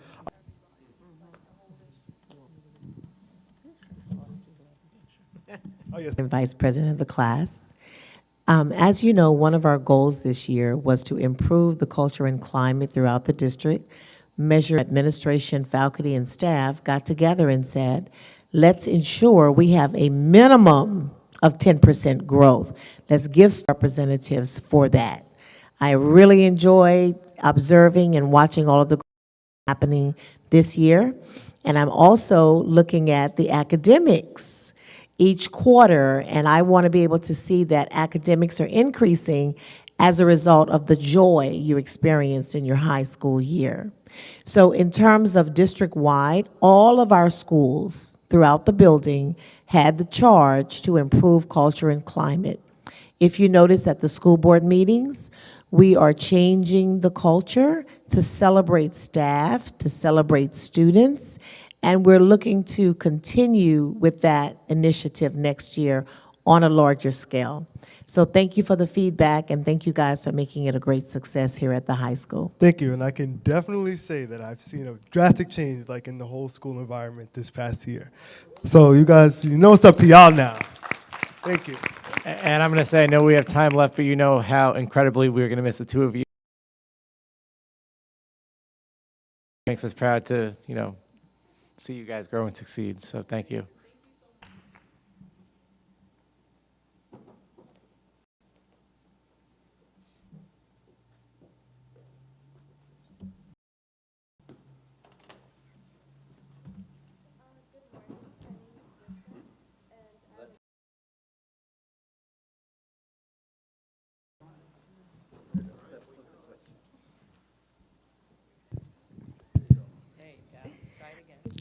Speaker 7: Oh, yes.
Speaker 12: And Vice President of the class. As you know, one of our goals this year was to improve the culture and climate throughout the district. Measure administration, faculty, and staff got together and said, let's ensure we have a minimum of 10% growth. Let's give representatives for that. I really enjoy observing and watching all of the happening this year. And I'm also looking at the academics each quarter, and I want to be able to see that academics are increasing as a result of the joy you experienced in your high school year. So in terms of district-wide, all of our schools throughout the building had the charge to improve culture and climate. If you notice at the school board meetings, we are changing the culture to celebrate staff, to celebrate students, and we're looking to continue with that initiative next year on a larger scale. So thank you for the feedback, and thank you guys for making it a great success here at the high school.
Speaker 7: Thank you, and I can definitely say that I've seen a drastic change in the whole school environment this past year. So you guys, it's up to y'all now. Thank you.
Speaker 4: And I'm going to say, I know we have time left, but you know how incredibly we're going to miss the two of you. Makes us proud to, see you guys grow and succeed. So thank you.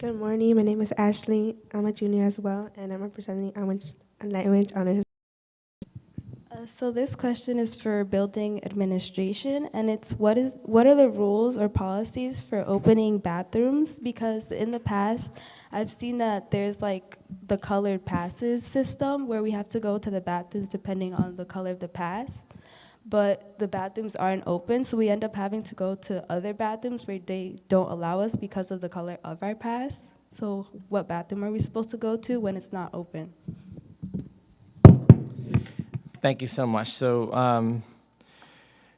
Speaker 8: Good morning. My name is Ashley. I'm a junior as well, and I'm representing language honors.
Speaker 1: So this question is for building administration, and it's what are the rules or policies for opening bathrooms? Because in the past, I've seen that there's the colored passes system where we have to go to the bathrooms depending on the color of the pass. But the bathrooms aren't open, so we end up having to go to other bathrooms where they don't allow us because of the color of our pass. So what bathroom are we supposed to go to when it's not open?
Speaker 4: Thank you so much. So,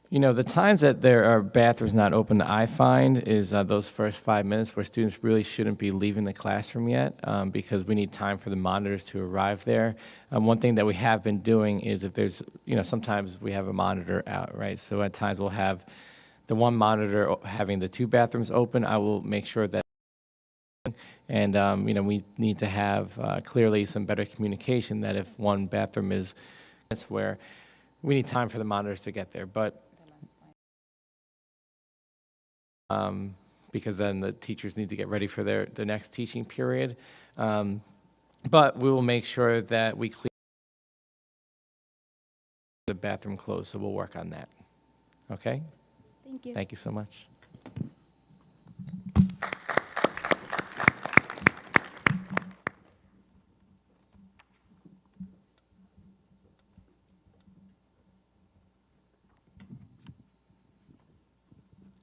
Speaker 4: the times that there are bathrooms not open, I find, is those first 5 minutes where students really shouldn't be leaving the classroom yet because we need time for the monitors to arrive there. One thing that we have been doing is if there's, sometimes we have a monitor out, right? So at times we'll have the one monitor having the two bathrooms open. I will make sure that, and, we need to have clearly some better communication that if one bathroom is, that's where we need time for the monitors to get there. But because then the teachers need to get ready for their next teaching period. But we will make sure that we clear the bathroom closed, so we'll work on that. Okay?
Speaker 1: Thank you.
Speaker 4: Thank you so much.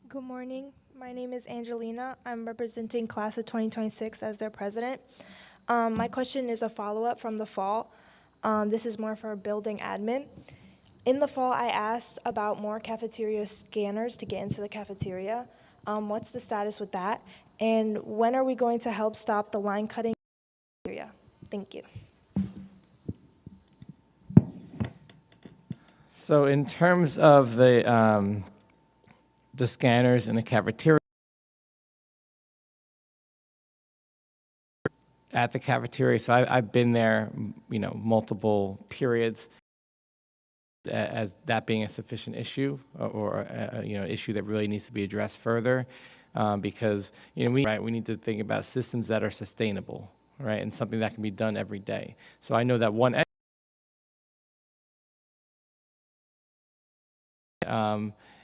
Speaker 9: Good morning. My name is Angelina. I'm representing class of 2026 as their president. My question is a follow-up from the fall. This is more for building admin. In the fall, I asked about more cafeteria scanners to get into the cafeteria. What's the status with that? And when are we going to help stop the line cutting in the cafeteria? Thank you.
Speaker 4: So in terms of the scanners in the cafeteria, at the cafeteria, so I've been there, multiple periods as that being a sufficient issue or issue that really needs to be addressed further, because we need to think about systems that are sustainable, right, and something that can be done every day. So I know that one.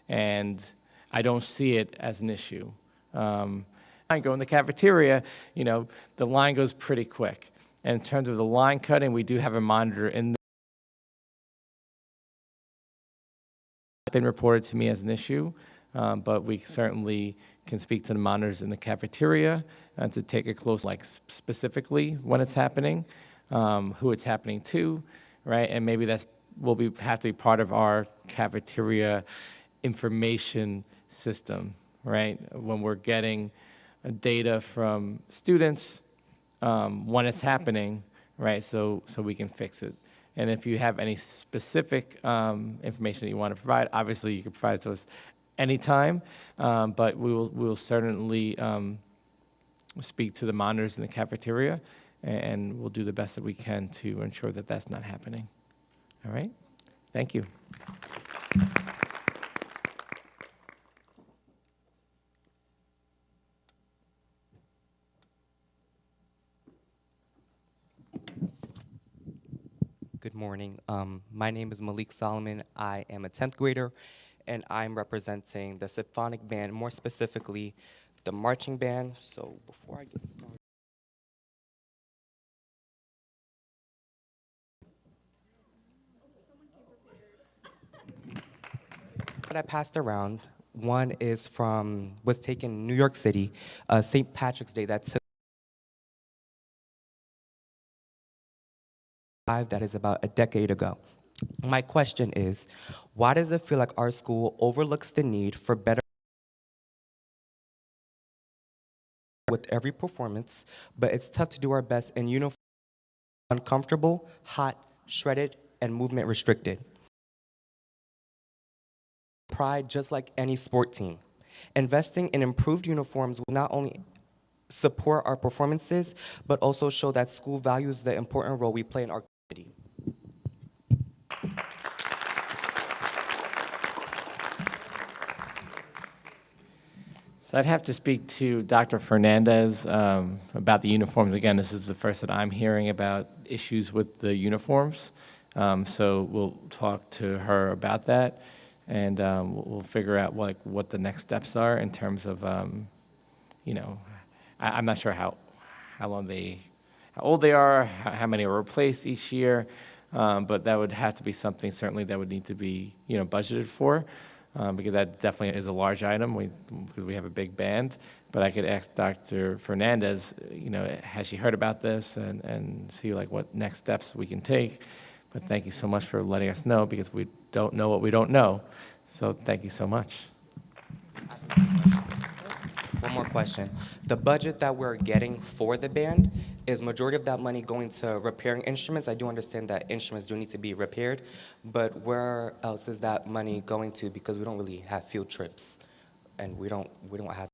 Speaker 4: And I don't see it as an issue. I go in the cafeteria, the line goes pretty quick. And in terms of the line cutting, we do have a monitor in been reported to me as an issue, but we certainly can speak to the monitors in the cafeteria to take a close, specifically when it's happening, who it's happening to, right? And maybe have to be part of our cafeteria information system, right? When we're getting data from students, when it's happening, right? So we can fix it. And if you have any specific information that you want to provide, obviously you can provide it to us anytime, but we will certainly speak to the monitors in the cafeteria, and we'll do the best that we can to ensure that that's not happening. All right? Thank you.
Speaker 3: Good morning. My name is Malik Solomon. I am a 10th grader, and I'm representing the symphonic band, more specifically the marching band. So before I get started, that I passed around, one was taken in New York City, St. Patrick's Day. That is about a decade ago. My question is, why does it feel like our school overlooks the need for better with every performance, but it's tough to do our best in uniform, uncomfortable, hot, shredded, and movement restricted? Pride, just like any sport team. Investing in improved uniforms will not only support our performances, but also show that school values the important role we play in our community.
Speaker 4: So I'd have to speak to Dr. Fernandez about the uniforms. Again, this is the first that I'm hearing about issues with the uniforms. So we'll talk to her about that, and we'll figure out what the next steps are in terms of, I'm not sure how old they are, how many are replaced each year, but that would have to be something certainly that would need to be budgeted for, because that definitely is a large item because we have a big band. But I could ask Dr. Fernandez, has she heard about this, and see what next steps we can take. But thank you so much for letting us know, because we don't know what we don't know. So thank you so much.
Speaker 3: One more question. The budget that we're getting for the band, is majority of that money going to repairing instruments? I do understand that instruments do need to be repaired, but where else is that money going to? Because we don't really have field trips, and we don't have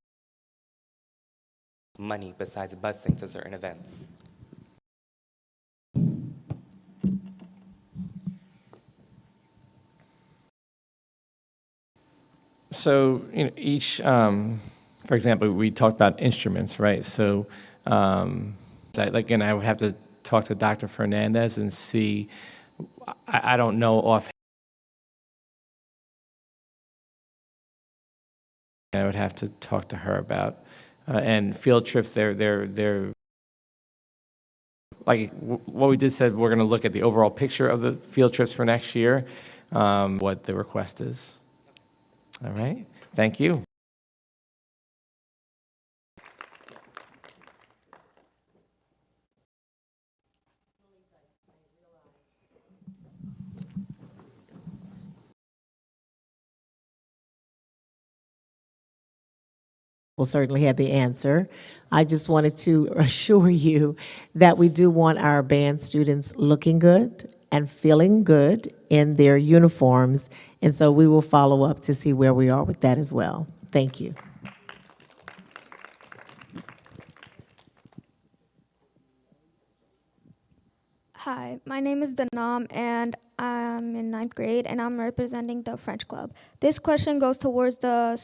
Speaker 3: money besides busing to certain events.
Speaker 4: So each, for example, we talked about instruments, right? So again, I would have to talk to Dr. Fernandez and see. I don't know offhand. I would have to talk to her about. And field trips, they're like what we did said. We're going to look at the overall picture of the field trips for next year, what the request is. All right, thank you.
Speaker 12: We'll certainly have the answer. I just wanted to assure you that we do want our band students looking good and feeling good in their uniforms, and so we will follow up to see where we are with that as well. Thank you.
Speaker 5: Hi, my name is Danam, and I'm in ninth grade, and I'm representing the French club. This question goes towards the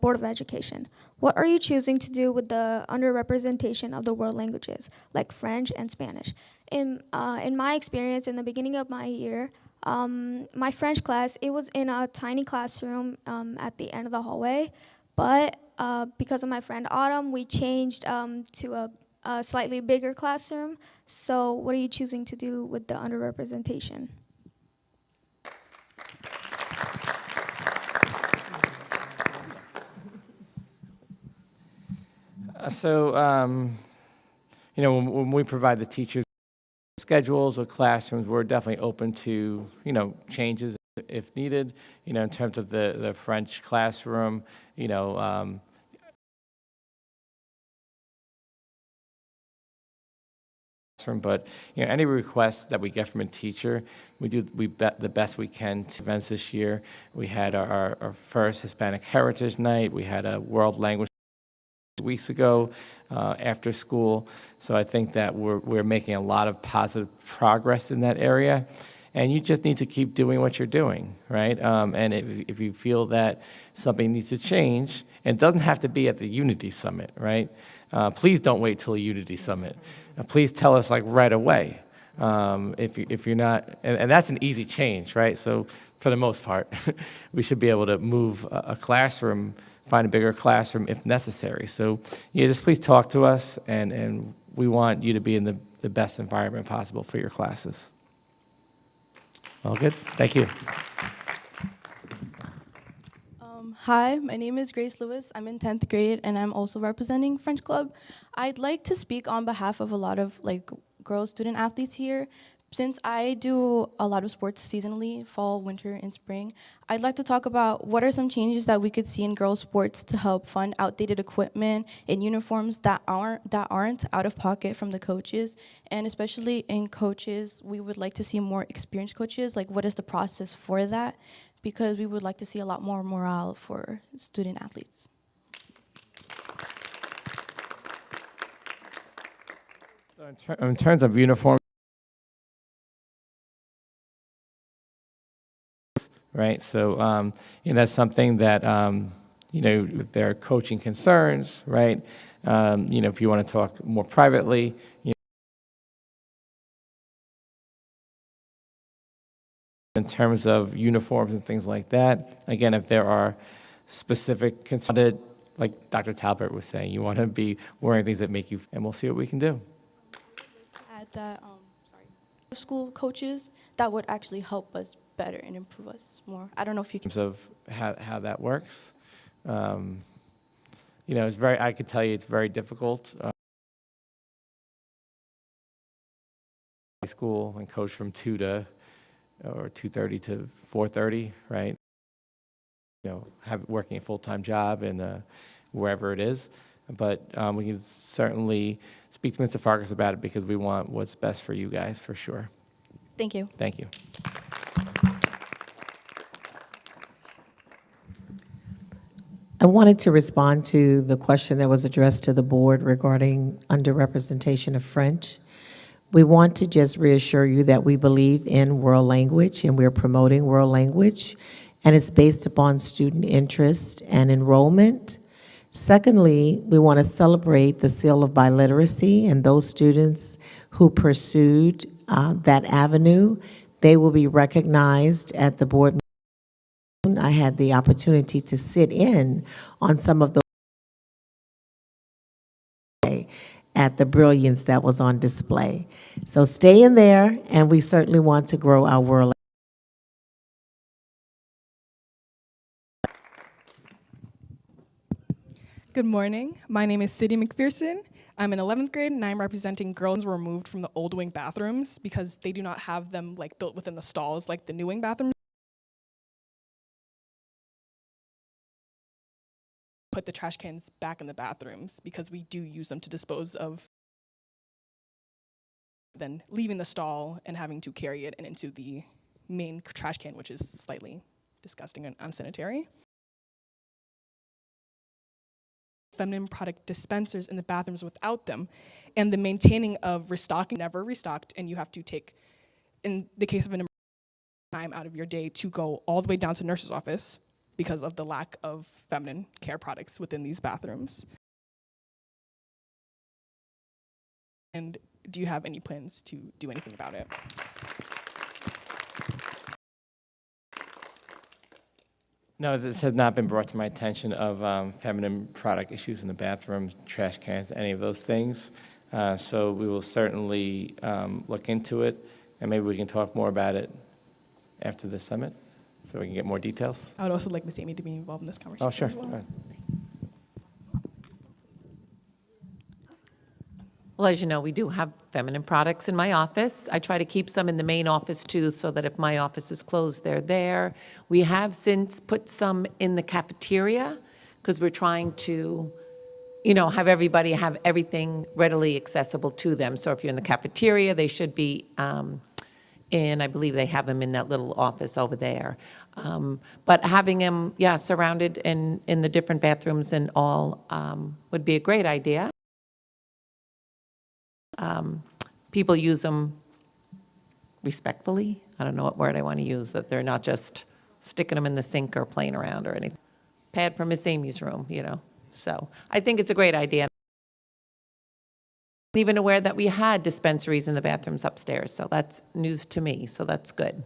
Speaker 5: Board of Education. What are you choosing to do with the underrepresentation of the world languages, like French and Spanish? In my experience, in the beginning of my year, my French class, it was in a tiny classroom at the end of the hallway, but because of my friend Autumn, we changed to a slightly bigger classroom. So what are you choosing to do with the underrepresentation?
Speaker 4: When we provide the teachers schedules or classrooms, we're definitely open to, changes if needed, in terms of the French classroom, but any requests that we get from a teacher, we bet the best we can to events this year. We had our first Hispanic Heritage Night. We had a world language weeks ago after school. So I think that we're making a lot of positive progress in that area. And you just need to keep doing what you're doing, right? And if you feel that something needs to change, and it doesn't have to be at the Unity Summit, right? Please don't wait till a Unity Summit. Please tell us right away. If you're not, and that's an easy change, right? So for the most part, we should be able to move a classroom, find a bigger classroom if necessary. So just please talk to us, and we want you to be in the best environment possible for your classes. All good? Thank you.
Speaker 10: Hi, my name is Grace Lewis. I'm in 10th grade, and I'm also representing French Club. I'd like to speak on behalf of a lot of girl student athletes here. Since I do a lot of sports seasonally, fall, winter, and spring, I'd like to talk about what are some changes that we could see in girls' sports to help fund outdated equipment and uniforms that aren't out of pocket from the coaches. And especially in coaches, we would like to see more experienced coaches. What is the process for that? Because we would like to see a lot more morale for student athletes.
Speaker 4: So in terms of uniform, right? So that's something that if there are coaching concerns, right? If you want to talk more privately, in terms of uniforms and things like that. Again, if there are specific concerns, like Dr. Talbert was saying, you want to be wearing things that make you, and we'll see what we can do.
Speaker 10: Add that, school coaches, that would actually help us better and improve us more. I don't know if you can.
Speaker 4: In terms of how that works, it's I could tell you it's very difficult. High school and coach from 2:30 to 4:30, right? Working a full-time job and wherever it is. But we can certainly speak to Mr. Farkas about it because we want what's best for you guys, for sure.
Speaker 10: Thank you.
Speaker 4: Thank you.
Speaker 12: I wanted to respond to the question that was addressed to the board regarding underrepresentation of French. We want to just reassure you that we believe in world language and we're promoting world language, and it's based upon student interest and enrollment. Secondly, we want to celebrate the seal of biliteracy and those students who pursued that avenue. They will be recognized at the board meeting. I had the opportunity to sit in on some of the at the brilliance that was on display. So stay in there, and we certainly want to grow our world.
Speaker 11: Good morning. My name is Sadie McPherson. I'm in 11th grade, and I'm representing girls removed from the old wing bathrooms because they do not have them built within the stalls like the new wing bathrooms. Put the trash cans back in the bathrooms because we do use them to dispose of, then leaving the stall and having to carry it into the main trash can, which is slightly disgusting and unsanitary. feminine product dispensers in the bathrooms without them, and the maintaining of restocking, never restocked, and you have to take, in the case of an emergency, time out of your day to go all the way down to the nurse's office because of the lack of feminine care products within these bathrooms. And do you have any plans to do anything about it?
Speaker 4: No, this has not been brought to my attention of feminine product issues in the bathrooms, trash cans, any of those things. So we will certainly look into it, and maybe we can talk more about it after the summit, so we can get more details.
Speaker 11: I would also like Ms. Amy to be involved in this conversation
Speaker 4: Oh, sure.
Speaker 11: as well.
Speaker 4: All right.
Speaker 19: Well, as you know, we do have feminine products in my office. I try to keep some in the main office too, so that if my office is closed, they're there. We have since put some in the cafeteria because we're trying to, have everybody have everything readily accessible to them. So if you're in the cafeteria, they should be in, I believe they have them in that little office over there. But having them, surrounded in the different bathrooms and all would be a great idea. People use them respectfully. I don't know what word I want to use, that they're not just sticking them in the sink or playing around or anything. Pad from Miss Amy's room, So I think it's a great idea. I'm even aware that we had dispensaries in the bathrooms upstairs, so that's news to me, so that's good.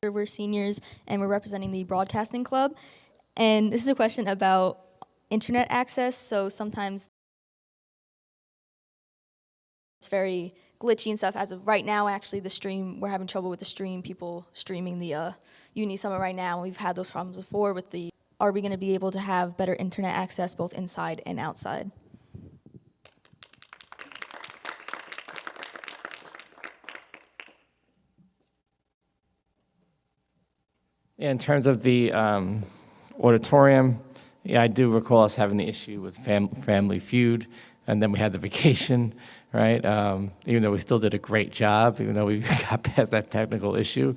Speaker 13: We're seniors and we're representing the broadcasting club. And this is a question about internet access. So sometimes it's very glitchy and stuff. As of right now, actually, we're having trouble with the stream, people streaming the Uni Summit right now. We've had those problems before with are we going to be able to have better internet access both inside and outside?
Speaker 4: In terms of the auditorium, I do recall us having the issue with Family Feud, and then we had the vacation, right? Even though we still did a great job, even though we got past that technical issue.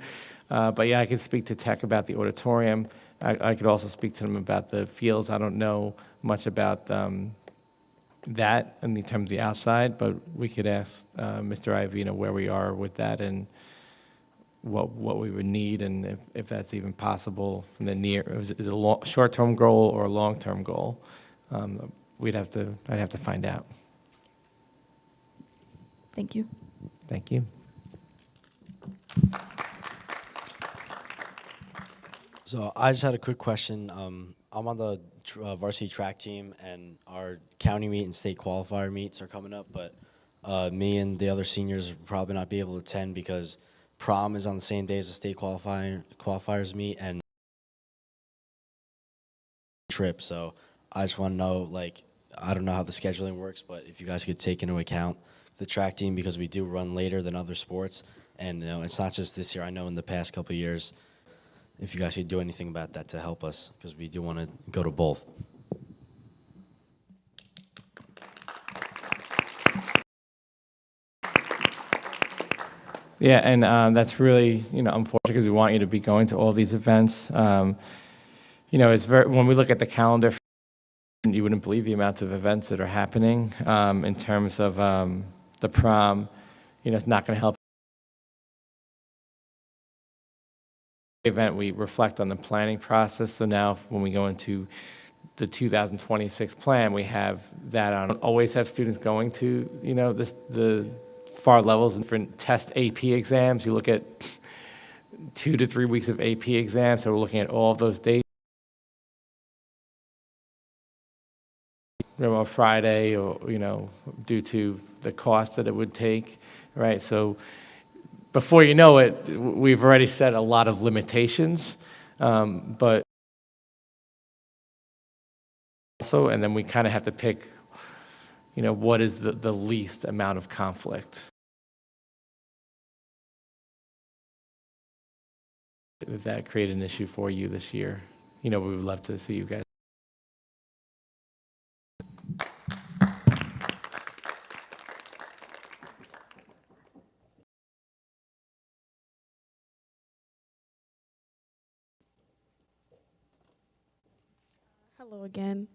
Speaker 4: But I could speak to Tech about the auditorium. I could also speak to them about the fields. I don't know much about that in terms of the outside, but we could ask Mr. Ivy, where we are with that and what we would need, and if that's even possible from the near. Is it a short-term goal or a long-term goal? I'd have to find out.
Speaker 13: Thank you.
Speaker 4: Thank you.
Speaker 14: So I just had a quick question. I'm on the varsity track team, and our county meet and state qualifier meets are coming up, but me and the other seniors will probably not be able to attend because prom is on the same day as the state qualifiers meet and trip. So I just want to know, I don't know how the scheduling works, but if you guys could take into account the track team, because we do run later than other sports, and it's not just this year. I know in the past couple of years, if you guys could do anything about that to help us, because we do want to go to both.
Speaker 4: Yeah, and that's really, unfortunate because we want you to be going to all these events. It's when we look at the calendar, you wouldn't believe the amount of events that are happening in terms of the prom. It's not going to help. The event, we reflect on the planning process. So now when we go into the 2026 plan, we have that on. Always have students going to, the far levels and different test AP exams. You look at 2 to 3 weeks of AP exams, so we're looking at all of those dates. A Friday, or due to the cost that it would take, right? So before you know it, we've already set a lot of limitations, but also, and then we kind of have to pick, what is the least amount of conflict. If that created an issue for you this year, we would love to see you guys.
Speaker 15: Hello again.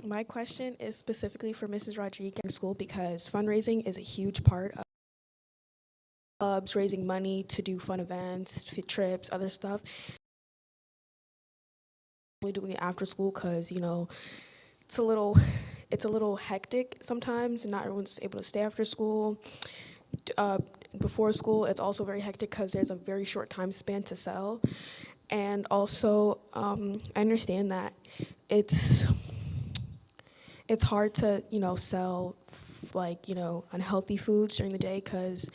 Speaker 15: My question is specifically for Mrs. Rodriguez in school because fundraising is a huge part of clubs, raising money to do fun events, trips, other stuff. We're doing it after school because it's a little hectic sometimes, and not everyone's able to stay after school. Before school, it's also very hectic because there's a very short time span to sell. And also, I understand that it's hard to, sell unhealthy foods during the day because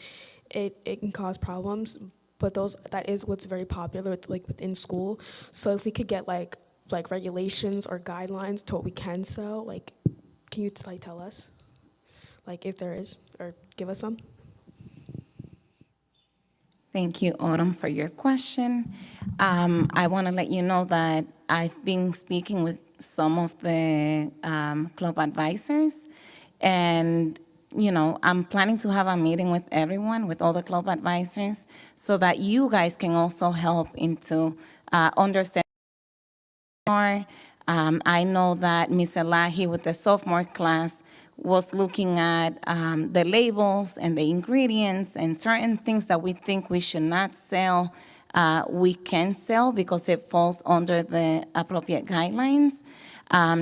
Speaker 15: it can cause problems. But that is what's very popular within school. So if we could get like regulations or guidelines to what we can sell, can you tell us, if there is, or give us some?
Speaker 16: Thank you, Autumn, for your question. I want to let you know that I've been speaking with some of the club advisors, and I'm planning to have a meeting with everyone, with all the club advisors, so that you guys can also help into understand more. I know that Ms. Elahi with the sophomore class was looking at the labels and the ingredients and certain things that we think we should not sell, we can sell because it falls under the appropriate guidelines.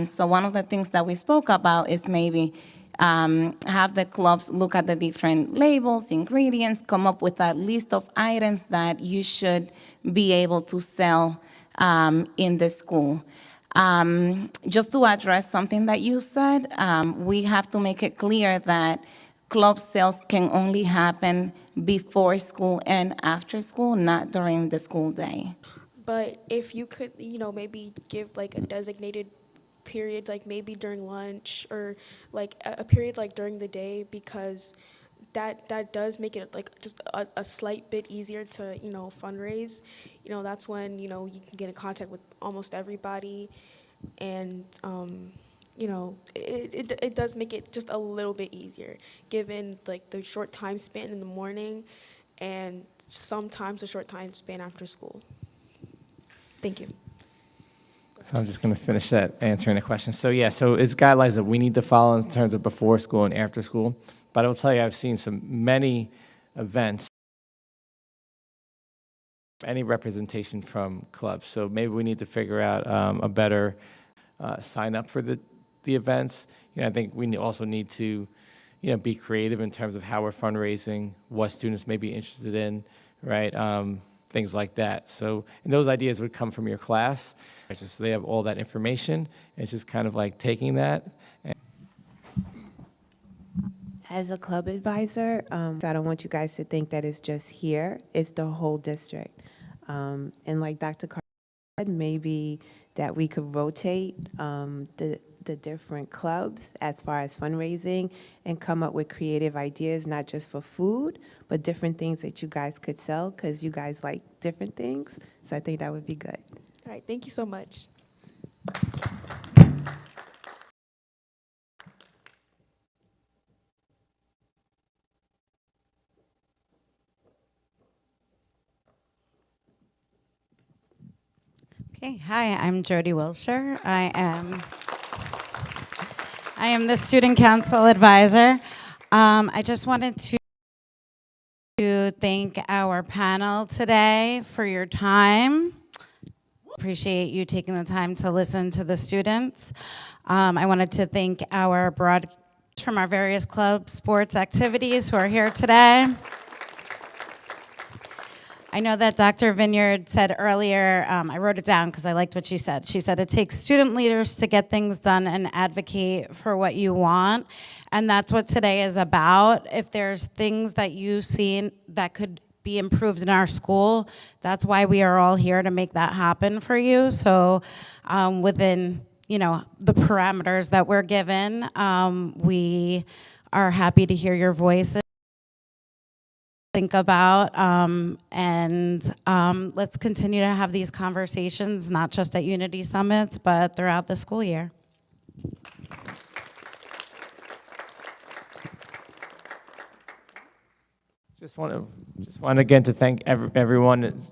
Speaker 16: So one of the things that we spoke about is maybe have the clubs look at the different labels, ingredients, come up with a list of items that you should be able to sell in the school. Just to address something that you said, we have to make it clear that club sales can only happen before school and after school, not during the school day.
Speaker 15: But if you could, maybe give a designated period, maybe during lunch, or a period during the day, because that does make it just a slight bit easier to fundraise. That's when you can get in contact with almost everybody, and it does make it just a little bit easier, given the short time span in the morning and sometimes a short time span after school. Thank you.
Speaker 4: So I'm just going to finish that answering the question. So yeah, so it's guidelines that we need to follow in terms of before school and after school. But I will tell you, I've seen many events, any representation from clubs. So maybe we need to figure out a better sign up for the events. I think we also need to, be creative in terms of how we're fundraising, what students may be interested in, right? Things like that. So, and those ideas would come from your class. It's just they have all that information. It's just kind of like taking that.
Speaker 8: As a club advisor, I don't want you guys to think that it's just here. It's the whole district. And like Dr. Carter said, maybe that we could rotate the different clubs as far as fundraising and come up with creative ideas, not just for food, but different things that you guys could sell, because you guys like different things. So I think that would be good.
Speaker 15: All right, thank you so much.
Speaker 17: Okay, hi, I'm Jody Wilshire. I am the Student Council Advisor. I just wanted to thank our panel today for your time. Appreciate you taking the time to listen to the students. I wanted to thank our broadcasters from our various club sports activities who are here today. I know that Dr. Vineyard said earlier, I wrote it down because I liked what she said. She said it takes student leaders to get things done and advocate for what you want. And that's what today is about. If there's things that you've seen that could be improved in our school, that's why we are all here, to make that happen for you. So within the parameters that we're given, we are happy to hear your voices. Think about, and let's continue to have these conversations, not just at Unity Summits, but throughout the school year.
Speaker 4: Just want again to thank everyone.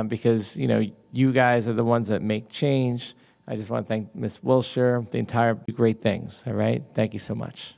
Speaker 4: because, you know, you guys are the ones that make change. I just want to thank Ms. Wilshire, the entire great things, all right? Thank you so much.